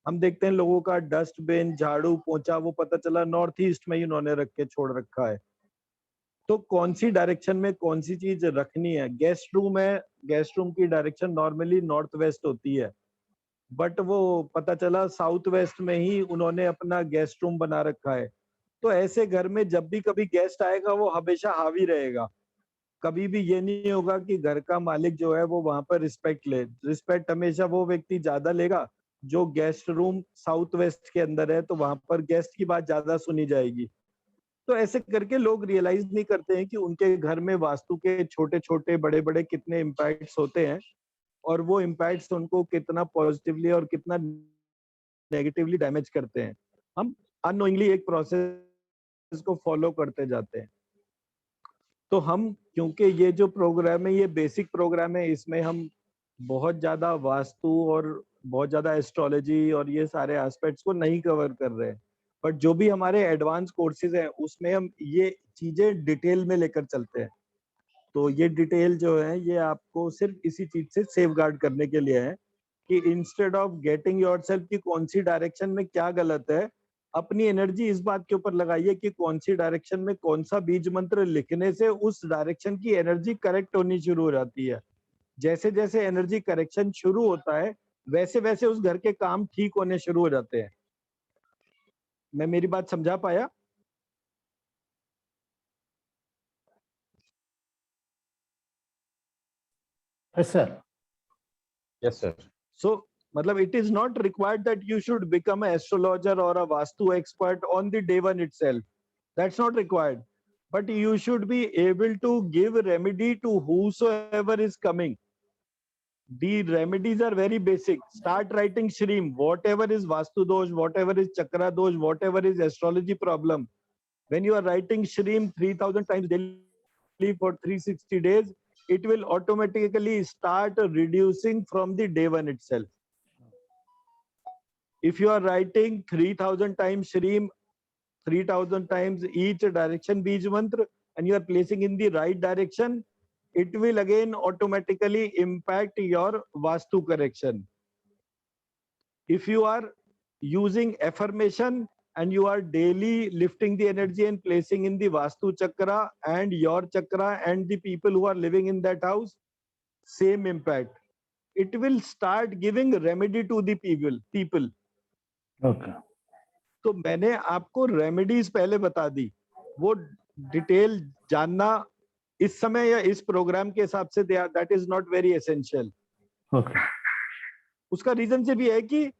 हम देखते हैं लोगों का डस्टबिन, झाड़ू, पोंछा वो पता चला नॉर्थ ईस्ट में ही उन्होंने रख के छोड़ रखा है। तो कौन सी डायरेक्शन में कौन सी चीज रखनी है? गेस्ट रूम है, गेस्ट रूम की डायरेक्शन नॉर्मली नॉर्थ वेस्ट होती है, बट वो पता चला साउथ वेस्ट में ही उन्होंने अपना गेस्ट रूम बना रखा है। तो ऐसे घर में जब भी कभी गेस्ट आएगा वो हमेशा हावी रहेगा। कभी भी ये नहीं होगा कि घर का मालिक जो है वो वहां पर रिस्पेक्ट ले। रिस्पेक्ट हमेशा वो व्यक्ति ज्यादा लेगा जो गेस्ट रूम साउथ वेस्ट के अंदर है, तो वहां पर गेस्ट की बात ज्यादा सुनी जाएगी। तो ऐसे करके लोग रियलाइज नहीं करते हैं कि उनके घर में वास्तु के छोटे छोटे बड़े बड़े कितने इम्पैक्ट्स होते हैं और वो इम्पैक्ट्स उनको कितना पॉजिटिवली और कितना नेगेटिवली डैमेज करते हैं। हम अननोइंगली एक प्रोसेस को फॉलो करते जाते हैं। तो हम, क्योंकि ये जो प्रोग्राम है ये बेसिक प्रोग्राम है, इसमें हम बहुत ज्यादा वास्तु और बहुत ज्यादा एस्ट्रोलॉजी और ये सारे एस्पेक्ट्स को नहीं कवर कर रहे हैं, बट जो भी हमारे एडवांस कोर्सेज हैं उसमें हम ये चीजें डिटेल में लेकर चलते हैं। तो ये डिटेल जो है ये आपको सिर्फ इसी चीज से सेफगार्ड करने के लिए है कि इंस्टेड ऑफ गेटिंग योरसेल्फ की कौन सी डायरेक्शन में क्या गलत है, अपनी एनर्जी इस बात के ऊपर लगाइए कि कौन सी डायरेक्शन में कौन सा बीज मंत्र लिखने से उस डायरेक्शन की एनर्जी करेक्ट होनी शुरू हो जाती है। जैसे जैसे एनर्जी करेक्शन शुरू होता है वैसे वैसे उस घर के काम ठीक होने शुरू हो जाते हैं। मैं मेरी बात समझा पाया? Yes, sir. Yes sir. So, मतलब it is not required that you should become an astrologer or a vastu expert on the day one itself. That's not required. But you should be able to give remedy to whosoever is coming. The remedies are very basic. Start writing Shreem, whatever is Vastu dosh, whatever is Chakra dosh, whatever is astrology problem. When you are writing Shreem 3000 times daily for 360 days, it will automatically start reducing from the day one itself. If you are writing 3000 times Shreem, 3000 times each direction Bij Mantra, and you are placing in the right direction, it will again automatically impact your Vastu correction. If you are using affirmation and you are daily lifting the energy and placing in the Vastu chakra and your chakra and the people who are living in that house, same impact. It will start giving remedy to the people. Okay. तो मैंने आपको remedies पहले बता दी, वो detail जानना इस समय या इस प्रोग्राम के हिसाब say that is not very essential. Okay. उसका रीजन से भी है कि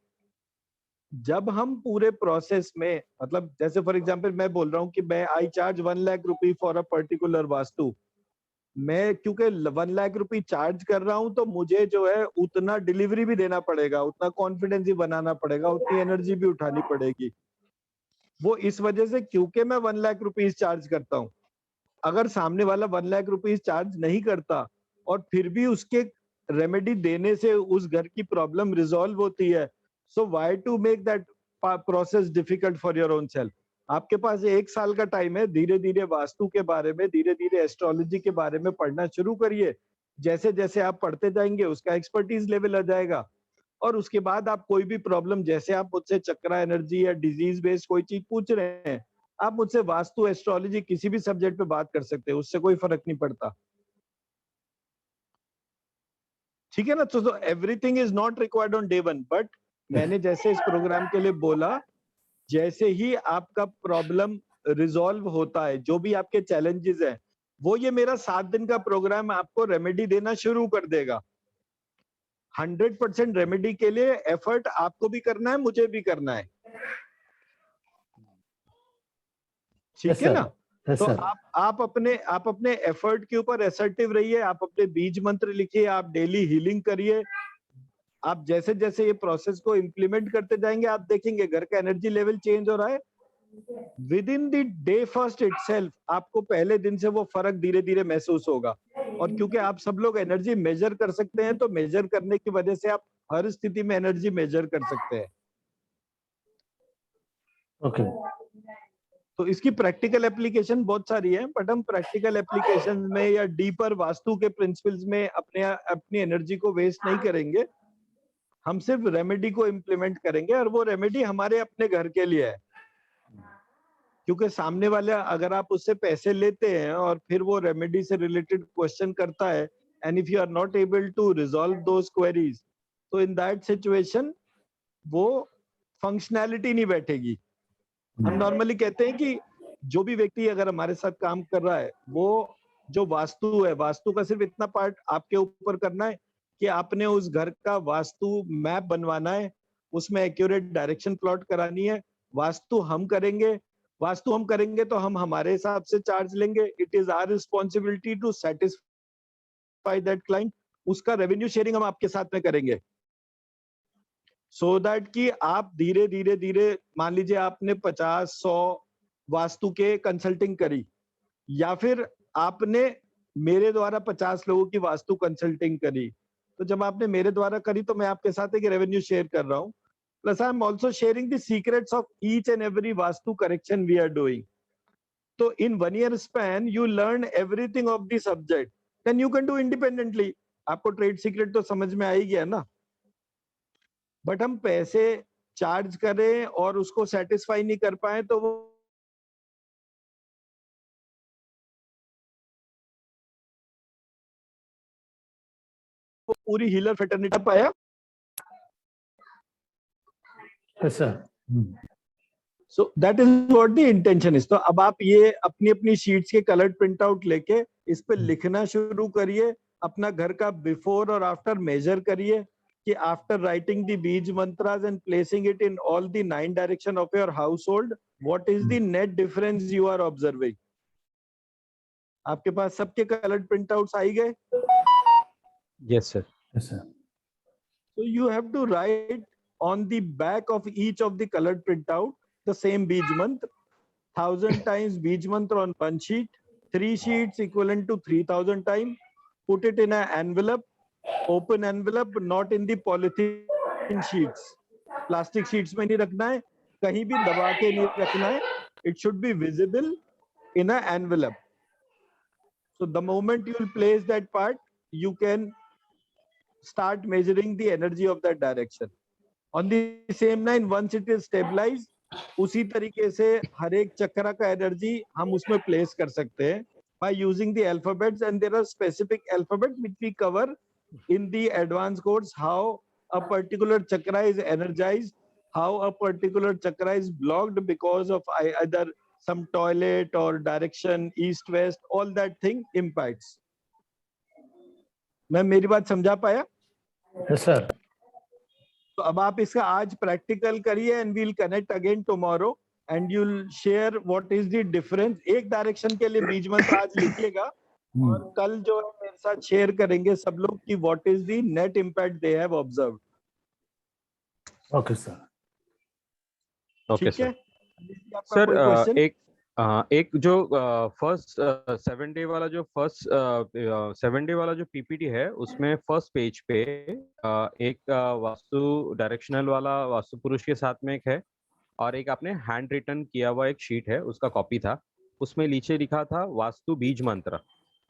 जब हम पूरे प्रोसेस में, मतलब जैसे फॉर एग्जांपल मैं बोल रहा हूँ कि मैं आई charge 1 lakh rupee for a particular vastu, मैं क्योंकि 1 लाख रुपी चार्ज कर रहा हूं तो मुझे जो है उतना डिलीवरी भी देना पड़ेगा, उतना कॉन्फिडेंस भी बनाना पड़ेगा, उतनी एनर्जी भी उठानी पड़ेगी। वो इस वजह से क्योंकि मैं 1 लाख रुपीज चार्ज करता हूं। अगर सामने वाला 1 लाख रुपीज चार्ज नहीं करता और फिर भी उसके रेमेडी देने से उस घर की प्रॉब्लम रिजॉल्व होती है, so why to make that process difficult for your own self? आपके पास 1 साल का टाइम है, धीरे धीरे वास्तु के बारे में, धीरे धीरे एस्ट्रोलॉजी के बारे में पढ़ना शुरू करिए। जैसे जैसे आप पढ़ते जाएंगे उसका एक्सपर्टीज लेवल आ जाएगा और उसके बाद आप कोई भी प्रॉब्लम, जैसे आप मुझसे चक्रा एनर्जी या डिजीज बेस्ड कोई चीज पूछ रहे हैं, आप मुझसे वास्तु एस्ट्रोलॉजी किसी भी सब्जेक्ट पे बात कर सकते हैं, उससे कोई फर्क नहीं पड़ता। ठीक है ना? तो everything is not required on day one, but मैंने जैसे इस प्रोग्राम के लिए बोला, जैसे ही आपका प्रॉब्लम रिजॉल्व होता है, जो भी आपके चैलेंजेस हैं, वो ये मेरा 7 दिन का प्रोग्राम आपको रेमेडी देना शुरू कर देगा। 100% रेमेडी के लिए एफर्ट आपको भी करना है, मुझे भी करना है। ठीक है ना? यस तो सर। आप अपने एफर्ट के ऊपर असर्टिव रहिए, आप अपने बीज मंत्र लिखिए, आप डेली हीलिंग करिए। आप जैसे जैसे ये प्रोसेस को इम्प्लीमेंट करते जाएंगे, आप देखेंगे घर का एनर्जी लेवल चेंज हो रहा है। With in the day first itself आपको पहले दिन से वो फर्क धीरे धीरे महसूस होगा। और क्योंकि आप सब लोग एनर्जी मेजर कर सकते हैं, तो मेजर करने की वजह से आप हर स्थिति में एनर्जी मेजर कर सकते हैं। ओके। तो इसकी प्रैक्टिकल एप्लीकेशन बहुत सारी है, बट हम प्रैक्टिकल एप्लीकेशन में या डीपर वास्तु के प्रिंसिपल्स में अपनी एनर्जी को वेस्ट नहीं करेंगे। हम सिर्फ रेमेडी को इम्प्लीमेंट करेंगे, और वो रेमेडी हमारे अपने घर के लिए है। क्योंकि सामने वाला अगर आप उससे पैसे लेते हैं और फिर वो रेमेडी से रिलेटेड क्वेश्चन करता है, and if you are not able to resolve those queries, तो इन दैट सिचुएशन वो फंक्शनैलिटी नहीं बैठेगी। हम नॉर्मली कहते हैं कि जो भी व्यक्ति अगर हमारे साथ काम कर रहा है, वो जो वास्तु है, वास्तु का सिर्फ इतना पार्ट आपके ऊपर करना है कि आपने उस घर का वास्तु मैप बनवाना है, उसमें एक्यूरेट डायरेक्शन प्लॉट करानी है। वास्तु हम करेंगे तो हम हमारे हिसाब से चार्ज लेंगे। It is our responsibility to satisfy that client. उसका रेवेन्यू शेयरिंग हम आपके साथ में करेंगे, सो दैट कि आप धीरे धीरे धीरे, मान लीजिए आपने 50-100 वास्तु के कंसल्टिंग करी, या फिर आपने मेरे द्वारा 50 लोगों की वास्तु कंसल्टिंग करी, तो जब आपने मेरे द्वारा करी तो मैं आपके साथ एक रेवेन्यू शेयर कर रहा हूँ। Plus I am also sharing the secrets of each and every vastu correction we are doing. तो in 1 year span you learn everything of the subject, then you can do independently. आपको trade secret तो समझ में आ ही गया ना। But हम पैसे charge करें और उसको सेटिस्फाई नहीं कर पाए, तो वो पूरी हीलर फ्रेटर्निटी पाया। Yes sir. So that is what the intention is. तो अब आप ये अपनी अपनी शीट्स के कलर्ड प्रिंट आउट लेके इस पे लिखना शुरू करिए। अपना घर का बिफोर और आफ्टर मेजर करिए कि after writing the beej mantras and placing it in all the 9 direction of your household, what is the net difference you are observing. आपके पास सबके कलर्ड प्रिंट आउट्स आई गए? Yes sir. Yes sir. So you have to write on the back of each of the colored printout the same Bij mantra, 1000 times Bij mantra on one sheet, 3 sheets equivalent to 3000 times. Put it in an envelope, open envelope, not in the polythene sheets. Plastic sheets में नहीं रखना है, कहीं भी दबा के नहीं रखना है. It should be visible in an envelope. So the moment you will place that part, you can start measuring the energy of that direction. On the same line, once it is stabilized, उसी तरीके से हर एक चक्र का energy हम उसमें place कर सकते हैं by using the alphabets, and there are specific alphabets which we cover in the advanced course, how a particular chakra is energized, how a particular chakra is blocked because of either some toilet or direction east west, all that thing impacts. मैं मेरी बात समझा पाया? Yes sir. तो अब आप इसका आज प्रैक्टिकल करिए and we'll connect again tomorrow and you will share what is the difference. एक डायरेक्शन के लिए बीज मंत्र आज लिखिएगा और कल जो है मेरे साथ शेयर करेंगे सब लोग कि what is the net impact they have observed. Okay sir. Okay ठीक है सर। कोई क्वेश्चन? एक जो फर्स्ट 7 डे वाला जो पीपीटी है उसमें फर्स्ट पेज पे एक वास्तु डायरेक्शनल वाला वास्तु पुरुष के साथ में एक है और एक आपने हैंड रिटन किया हुआ एक शीट है, उसका कॉपी था। उसमें नीचे लिखा था वास्तु बीज मंत्र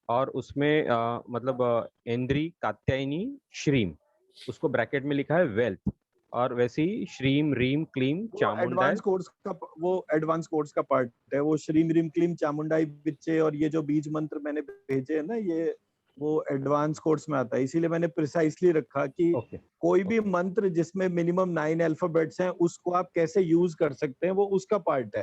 और उसमें मतलब इंद्री कात्यायनी श्रीम, उसको ब्रैकेट में लिखा है वेल्थ, और वैसे ही श्रीम रीम क्लीम चामुंडाई। एडवांस कोर्स का पार्ट है वो। श्रीम रीम क्लीम चामुंडाई बिच्चे और ये जो बीज मंत्र मैंने भेजे है ना, ये वो एडवांस कोर्स में आता है, इसीलिए मैंने प्रिसाइसली रखा कि ओके कोई भी मंत्र जिसमें मिनिमम 9 अल्फाबेट्स हैं उसको आप कैसे यूज कर सकते हैं, वो उसका पार्ट है।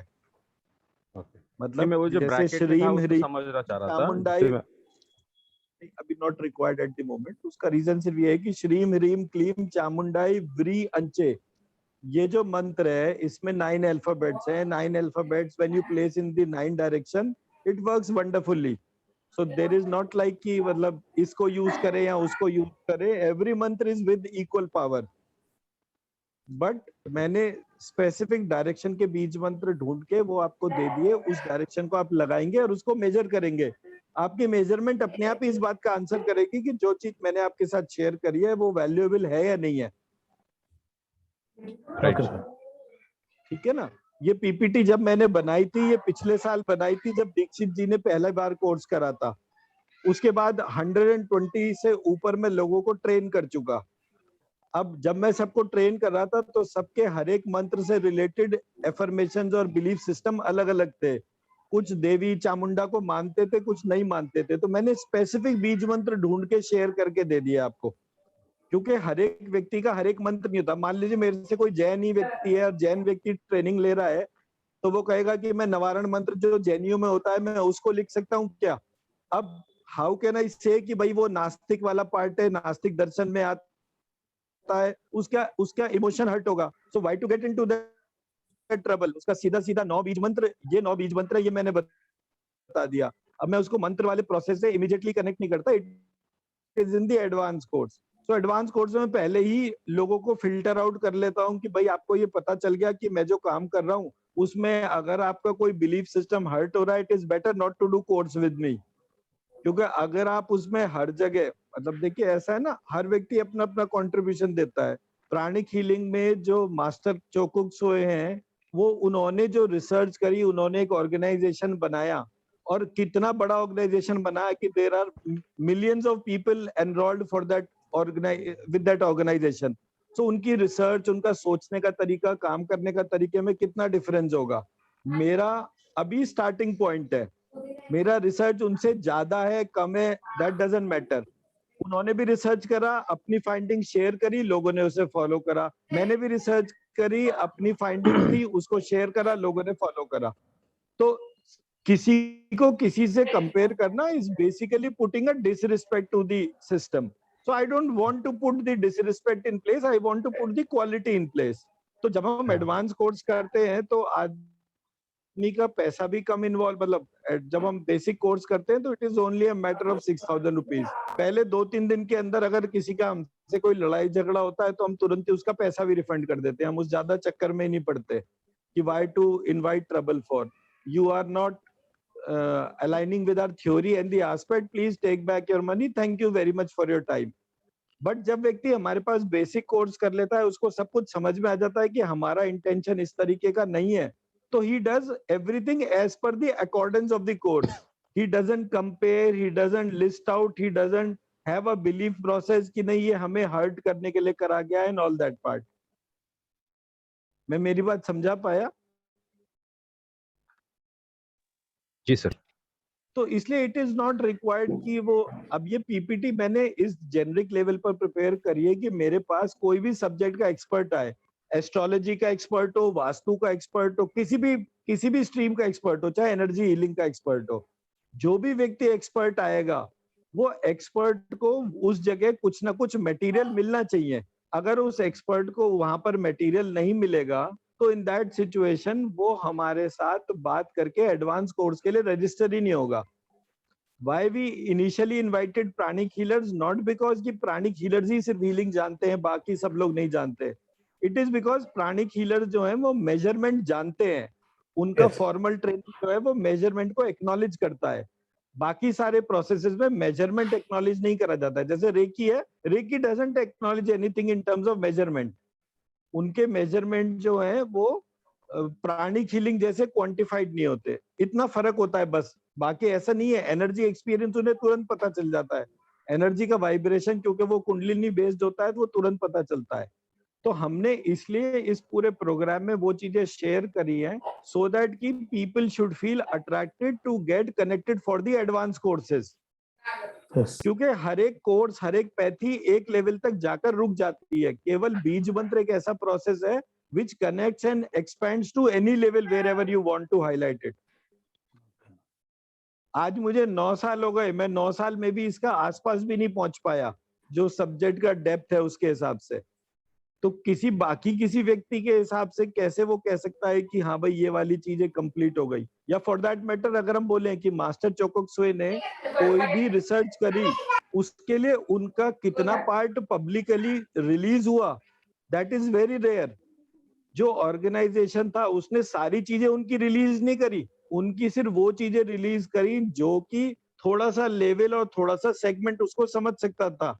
ओके नहीं, मतलब मैं वो जो जैसे ब्रैकेट में था श्रीम उसको ह्रीम समझना चाह रहा था, चामुंडाई जिससे मैं अभी not required at the moment. उसका रीजन सिर्फ ये है कि श्रीम ह्रीम क्लीम चामुंडाई व्री अंचे, ये जो मंत्र है इसमें 9 अल्फाबेट्स हैं। 9 alphabets when you place in the 9 direction it works wonderfully. So there is not like कि मतलब इसको यूज करें या उसको यूज करें, एवरी मंत्र is with equal power. But मैंने स्पेसिफिक डायरेक्शन के बीज मंत्र ढूंढ के वो आपको दे दिए, उस डायरेक्शन को आप लगाएंगे और उसको मेजर करेंगे। आपकी मेजरमेंट अपने आप ही इस बात का आंसर करेगी कि जो चीज मैंने आपके साथ शेयर करी है वो वैल्यूएबल है या नहीं है। Right Okay. सर। ठीक है ना। ये पीपीटी जब मैंने बनाई थी, ये पिछले साल बनाई थी जब दीक्षित जी ने पहला बार कोर्स करा था। उसके बाद 120 से ऊपर मैं लोगों को ट्रेन कर चुका। अब जब मैं सबको ट्रेन कर रहा था तो सबके हर एक मंत्र से रिलेटेड एफर्मेशंस और बिलीफ सिस्टम अलग अलग थे। कुछ देवी चामुंडा को मानते थे, कुछ नहीं मानते थे। तो मैंने स्पेसिफिक बीज मंत्र ढूंढ के शेयर करके दे दिया आपको, क्योंकि हर एक व्यक्ति का हर एक मंत्र नहीं होता। मान लीजिए मेरे से कोई जैन ही व्यक्ति है और जैन व्यक्ति ट्रेनिंग ले रहा है, तो वो कहेगा कि मैं नवारण मंत्र जो जैनियों में होता है मैं उसको लिख सकता हूँ क्या। अब हाउ कैन आई से कि भाई वो नास्तिक वाला पार्ट है, नास्तिक दर्शन में आता है, उसका उसका इमोशन हर्ट होगा। So why to get into that trouble. उसका सीधा सीधा 9 बीज मंत्र, ये 9 बीज मंत्र है, ये मैंने बता दिया। अब मैं उसको मंत्र वाले प्रोसेस से इमीडिएटली कनेक्ट नहीं करता, it is in the advance course. So advance course में पहले ही लोगों को फिल्टर आउट कर लेता हूँ कि भाई आपको ये पता चल गया कि मैं जो काम कर रहा हूँ उसमें अगर आपका कोई बिलीफ सिस्टम हर्ट हो रहा है, it is better not to do course with me. क्योंकि अगर आप उसमें हर जगह, मतलब देखिए ऐसा है ना, हर व्यक्ति अपना अपना कंट्रीब्यूशन देता है। प्राणिक हीलिंग में जो मास्टर चोकुक्स हुए हैं, वो उन्होंने जो रिसर्च करी, उन्होंने एक ऑर्गेनाइजेशन बनाया, और कितना बड़ा ऑर्गेनाइजेशन बनाया कि there are millions of people enrolled for that with that organisation. So उनकी रिसर्च, उनका सोचने का तरीका, काम करने का तरीके में कितना डिफरेंस होगा। मेरा अभी स्टार्टिंग पॉइंट है, मेरा रिसर्च उनसे ज्यादा है कम है दैट डजंट मैटर। उन्होंने भी रिसर्च करा, अपनी फाइंडिंग शेयर करी, लोगों ने उसे फॉलो करा। मैंने भी रिसर्च करी, अपनी फाइंडिंग थी, उसको शेयर करा, लोगों ने फॉलो करा। तो किसी को किसी से कंपेयर करना is basically putting a disrespect to the system. So I don't want to put the disrespect in place, I want to put the quality in place. तो जब हम एडवांस कोर्स करते हैं तो आदमी का पैसा भी कम इन्वॉल्व, मतलब जब हम बेसिक कोर्स करते हैं तो it is only a matter of 6,000 rupees. पहले 2-3 दिन के अंदर अगर किसी का हमसे कोई लड़ाई झगड़ा होता है तो हम तुरंत ही उसका पैसा भी रिफंड कर देते हैं। हम उस ज्यादा चक्कर में ही नहीं पड़ते कि why to invite trouble for, you are not aligning with our theory and the aspect, please take back your money, thank you very much for your time। But जब व्यक्ति हमारे पास बेसिक कोर्स कर लेता है, उसको सब कुछ समझ में आ जाता है कि हमारा इंटेंशन इस तरीके का नहीं है, तो he does everything as per the accordance of the course। he doesn't compare, he doesn't list out, he doesn't have a belief process कि नहीं ये हमें हर्ट करने के लिए करा गया है and all that part। मैं मेरी बात समझा पाया? जी सर। तो इसलिए इट इज नॉट रिक्वायर्ड कि वो, अब ये पीपीटी मैंने इस जेनरिक लेवल पर प्रिपेयर करी है कि मेरे पास कोई भी सब्जेक्ट का एक्सपर्ट आए, एस्ट्रोलॉजी का एक्सपर्ट हो, वास्तु का एक्सपर्ट हो, किसी भी स्ट्रीम का एक्सपर्ट हो, चाहे एनर्जी हीलिंग का एक्सपर्ट हो, जो भी व्यक्ति एक्सपर्ट आएगा वो एक्सपर्ट को उस जगह कुछ ना कुछ मटेरियल मिलना चाहिए। अगर उस एक्सपर्ट को वहां पर मटेरियल नहीं मिलेगा तो इन दैट सिचुएशन वो हमारे साथ बात करके एडवांस कोर्स के लिए रजिस्टर ही नहीं होगा। Why we initially invited pranic healers, not because कि प्राणिक हीलर्स ही सिर्फ हीलिंग जानते हैं, बाकी सब लोग नहीं जानते। It is because pranic healer जो है वो मेजरमेंट जानते हैं, उनका फॉर्मल ट्रेनिंग जो है वो मेजरमेंट को एक्नॉलेज करता है। बाकी सारे प्रोसेसेस में मेजरमेंट एक्नॉलेज नहीं करा जाता है। जैसे रेकी है, reiki doesn't acknowledge anything in terms of measurement. उनके मेजरमेंट जो है वो प्राणिक हीलिंग जैसे क्वांटिफाइड नहीं होते, इतना फर्क होता है बस। बाकी ऐसा नहीं है। एनर्जी एक्सपीरियंस उन्हें तुरंत पता चल जाता है, एनर्जी का वाइब्रेशन क्योंकि वो कुंडलिनी बेस्ड होता है तो वो तुरंत पता चलता है। तो हमने इसलिए इस पूरे प्रोग्राम में वो चीजें शेयर करी हैं सो दैट कि people should feel attracted to get connected for the advance courses. Yes. क्योंकि हर एक कोर्स, हर एक पैथी एक लेवल तक जाकर रुक जाती है। केवल बीज मंत्र एक ऐसा प्रोसेस है which connects and expands to any level wherever you want to highlight it. आज मुझे 9 साल हो गए, मैं 9 साल में भी इसका आसपास भी नहीं पहुंच पाया जो सब्जेक्ट का डेप्थ है उसके हिसाब से। तो किसी व्यक्ति के हिसाब से कैसे वो कह सकता है कि हाँ भाई ये वाली चीजें कंप्लीट हो गई। या फॉर दैट मैटर अगर हम बोलें कि मास्टर चोकोक्सवे ने कोई भी रिसर्च करी, उसके लिए उनका कितना पार्ट पब्लिकली रिलीज हुआ, दैट इज वेरी रेयर। जो ऑर्गेनाइजेशन था उसने सारी चीजें उनकी रिलीज नहीं करी, उनकी सिर्फ वो चीजें रिलीज करी जो कि थोड़ा सा लेवल और थोड़ा सा सेगमेंट उसको समझ सकता था।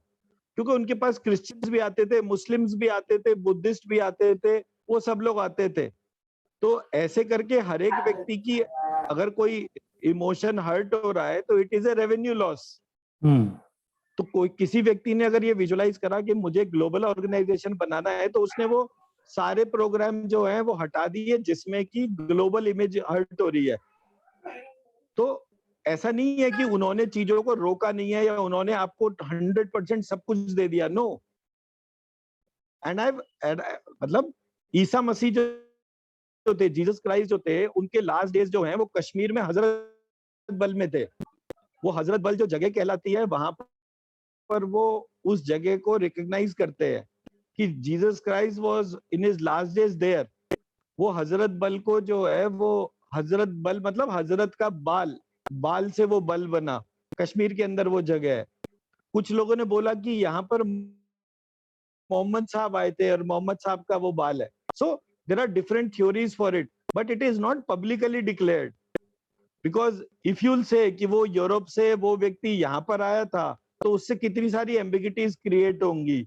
क्योंकि उनके पास क्रिश्चियंस भी आते थे, मुस्लिम्स भी आते थे, बुद्धिस्ट भी आते थे, वो सब लोग आते थे। तो ऐसे करके हर एक व्यक्ति की अगर कोई इमोशन हर्ट हो रहा है तो it is a revenue loss. तो कोई किसी व्यक्ति ने अगर ये विजुअलाइज करा कि मुझे ग्लोबल ऑर्गेनाइजेशन बनाना है, तो उसने वो सारे प्रोग्राम जो है वो हटा दिए जिसमें कि ग्लोबल इमेज हर्ट हो रही है। तो ऐसा नहीं है कि उन्होंने चीजों को रोका नहीं है या उन्होंने आपको 100% सब कुछ दे दिया, नो। एंड मतलब ईसा मसीह जो थे, जीसस क्राइस्ट जो थे, उनके लास्ट डेज जो हैं वो कश्मीर में हजरत बल में थे। वो हजरत बल जो जगह कहलाती है वहां पर वो उस जगह को रिकॉग्नाइज करते हैं कि Jesus Christ was in his last days there. वो हजरत बल को जो है वो हजरत बल मतलब हजरत का बाल से वो बल बना, कश्मीर के अंदर वो जगह है। कुछ लोगों ने बोला कि यहाँ पर मोहम्मद साहब आए थे और मोहम्मद साहब का वो बाल है। So there are different theories for it, but it is not publicly declared. Because if you'll say कि वो यूरोप से वो व्यक्ति यहाँ पर आया था, तो उससे कितनी सारी एम्बिगिटीज क्रिएट होंगी।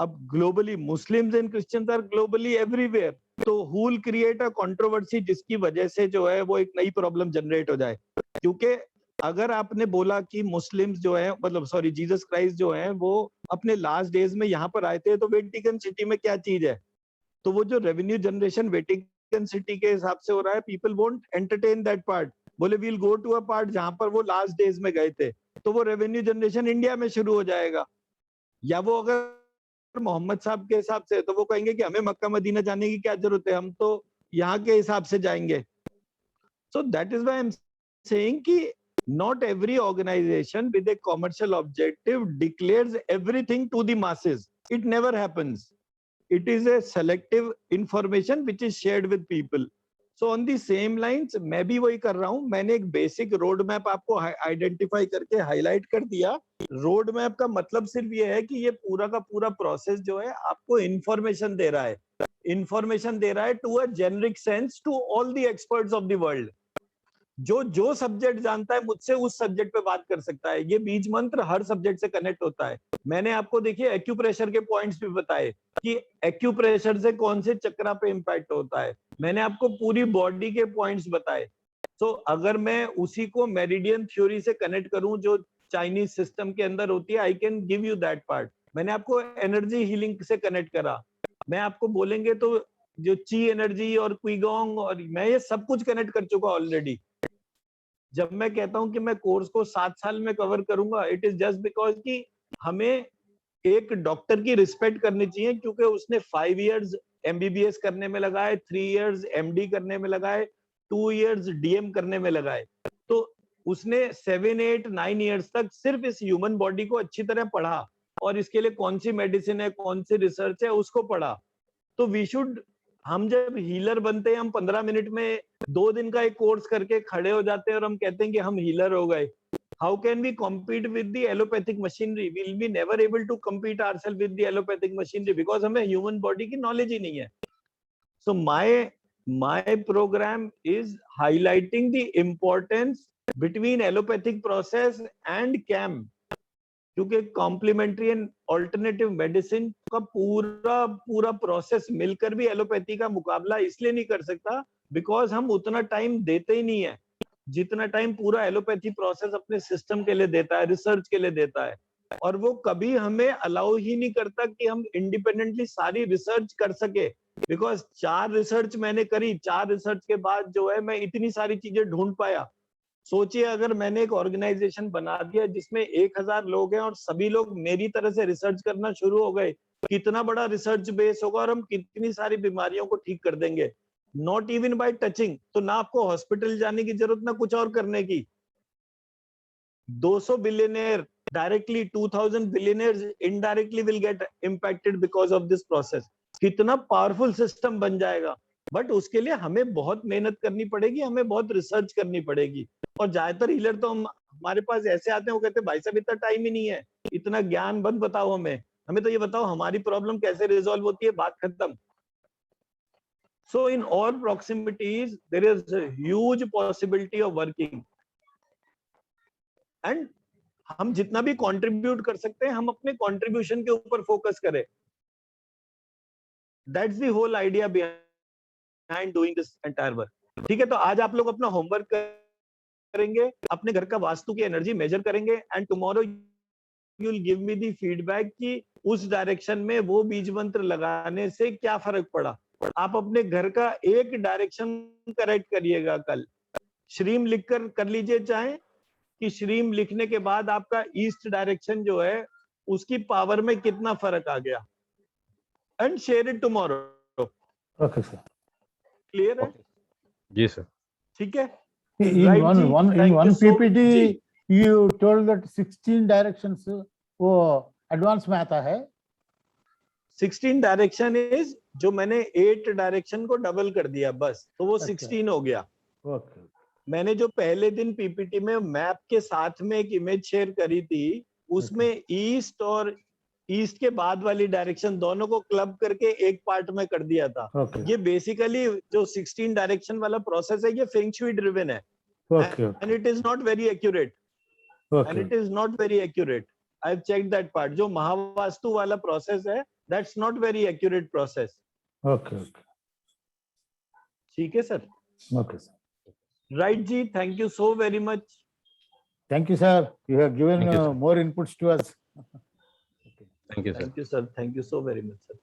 अब globally Muslims and Christians are globally everywhere, तो who will create a controversy जिसकी वजह से जो है वो एक नई प्रॉब्लम जनरेट हो जाए। क्योंकि अगर आपने बोला कि मुस्लिम्स जो है मतलब सॉरी जीसस क्राइस्ट जो है वो अपने लास्ट डेज में यहाँ पर आए थे, तो वेटिकन सिटी में क्या चीज है? तो वो जो रेवेन्यू जनरेशन वेटिकन सिटी के हिसाब से हो रहा है, people won't entertain that part. बोले we'll go to a part जहां पर वो लास्ट डेज में गए थे, तो वो रेवेन्यू जनरेशन इंडिया में शुरू हो जाएगा। या वो अगर मोहम्मद साहब के हिसाब से तो वो कहेंगे कि हमें मक्का मदीना जाने की क्या जरूरत है, हम तो यहाँ के हिसाब से जाएंगे। So that is why I am saying कि not every organization with a commercial objective declares everything to the masses. It never happens. It is a selective information which is shared with people. So on the same lines मैं भी वही कर रहा हूँ। मैंने एक basic road map आपको identify करके हाईलाइट कर दिया। रोड मैप का मतलब सिर्फ ये है कि ये पूरा का पूरा प्रोसेस जो है आपको इंफॉर्मेशन दे रहा है, इंफॉर्मेशन दे रहा है to a generic sense to all the experts of the world. जो सब्जेक्ट जानता है मुझसे उस सब्जेक्ट पे बात कर सकता है। ये बीज मंत्र हर सब्जेक्ट से कनेक्ट होता है। मैंने आपको देखिए एक्यूप्रेशर के पॉइंट्स भी बताए कि एक्यूप्रेशर से कौन से चक्रा पे इंपैक्ट होता है। मैंने आपको पूरी बॉडी के पॉइंट्स बताए। तो अगर मैं उसी को मेरिडियन थ्योरी से कनेक्ट करूं जो चाइनीज सिस्टम के अंदर होती है, I can give you that part. मैंने आपको एनर्जी हीलिंग से कनेक्ट करा। मैं आपको बोलेंगे तो जो ची एनर्जी और क्विगोंग और मैं ये सब कुछ कनेक्ट कर चुका ऑलरेडी। जब मैं कहता हूं कि मैं कोर्स को 7 साल में कवर करूंगा, इट इज जस्ट बिकॉज कि हमें एक डॉक्टर की रिस्पेक्ट करनी चाहिए, क्योंकि उसने 5 इयर्स एमबीबीएस करने में लगाए, 3 इयर्स एमडी करने में लगाए, 2 इयर्स डीएम करने में लगाए। तो उसने 7, 8, 9 इयर्स तक सिर्फ इस ह्यूमन बॉडी को अच्छी तरह पढ़ा और इसके लिए कौन सी मेडिसिन है, कौन सी रिसर्च है, उसको पढ़ा। तो वी शुड, हम जब हीलर बनते हैं, हम 15 मिनट में 2 दिन का एक कोर्स करके खड़े हो जाते हैं और हम कहते हैं कि हम हीलर हो गए। How can we compete with the allopathic machinery? We will be never able to compete ourselves with the allopathic machinery because हमें ह्यूमन बॉडी की नॉलेज ही नहीं है। So my program is highlighting the importance between allopathic process and CAM, क्योंकि complementary and alternative medicine का पूरा process मिलकर भी allopathy का मुकाबला इसलिए नहीं कर सकता बिकॉज हम उतना टाइम देते ही नहीं है जितना टाइम पूरा एलोपैथी प्रोसेस अपने सिस्टम के लिए देता है, रिसर्च के लिए देता है। और वो कभी हमें अलाउ ही नहीं करता कि हम इंडिपेंडेंटली सारी रिसर्च कर सके। बिकॉज 4 रिसर्च मैंने करी, 4 रिसर्च के बाद जो है मैं इतनी सारी चीजें ढूंढ पाया सोचिए अगर मैंने एक ऑर्गेनाइजेशन बना दिया जिसमें 1000 लोग हैं और सभी लोग मेरी तरह से रिसर्च करना शुरू हो गए, कितना बड़ा रिसर्च बेस होगा और हम कितनी सारी बीमारियों को ठीक कर देंगे, नॉट इवन बाय टचिंग। तो ना आपको हॉस्पिटल जाने की जरूरत, ना कुछ और करने की। 200 billionaire directly, 2000 billionaires indirectly will get impacted because of this process. कितना पावरफुल सिस्टम बन जाएगा। बट उसके लिए हमें बहुत मेहनत करनी पड़ेगी, हमें बहुत रिसर्च करनी पड़ेगी। और ज्यादातर हीलर तो हमारे पास ऐसे आते हैं, वो कहते हैं भाई साहब इतना टाइम ही नहीं है, इतना ज्ञान बंद बताओ हमें तो ये बताओ हमारी प्रॉब्लम कैसे रिजॉल्व होती है, बात खत्म। So in all proximities, there is a huge possibility of working. And हम जितना भी कंट्रीब्यूट कर सकते हैं, हम अपने कंट्रीब्यूशन के ऊपर फोकस करें। That's the whole idea behind doing this entire work. ठीक है, तो आज आप लोग अपना होमवर्क करेंगे, अपने घर का वास्तु की एनर्जी मेजर करेंगे, and tomorrow you will give me the feedback कि उस डायरेक्शन में वो बीज मंत्र लगाने से क्या फर्क पड़ा। आप अपने घर का एक डायरेक्शन करेक्ट करिएगा कल। श्रीम लिखकर कर लीजिए, चाहे कि श्रीम लिखने के बाद आपका ईस्ट डायरेक्शन जो है उसकी पावर में कितना फर्क आ गया, and share it tomorrow. Okay sir, clear है? जी सर। ठीक है। in Right, one जी, one in thank you one so much, PPT जी। you told that 16 directions वो एडवांस में आता है। 16 डायरेक्शन इज, जो मैंने 8 डायरेक्शन को डबल कर दिया बस, तो वो अच्छा। 16 हो गया। ओके, मैंने जो पहले दिन पीपीटी में मैप के साथ में एक इमेज शेयर करी थी, उसमें ईस्ट और ईस्ट के बाद वाली डायरेक्शन दोनों को क्लब करके एक पार्ट में कर दिया था। ओके, ये बेसिकली जो 16 डायरेक्शन वाला प्रोसेस है, ये फेंग शुई ड्रिवन है, okay, and it is not very accurate, and okay, it is not very accurate. I have checked that part. जो महावास्तु वाला प्रोसेस है, that's not very accurate process. Okay, okay, ठीक है sir. Okay sir, right जी, thank you so very much. thank you sir, you have given Thank you, sir. more inputs to us. Thank you sir. Thank you sir, thank you so very much sir.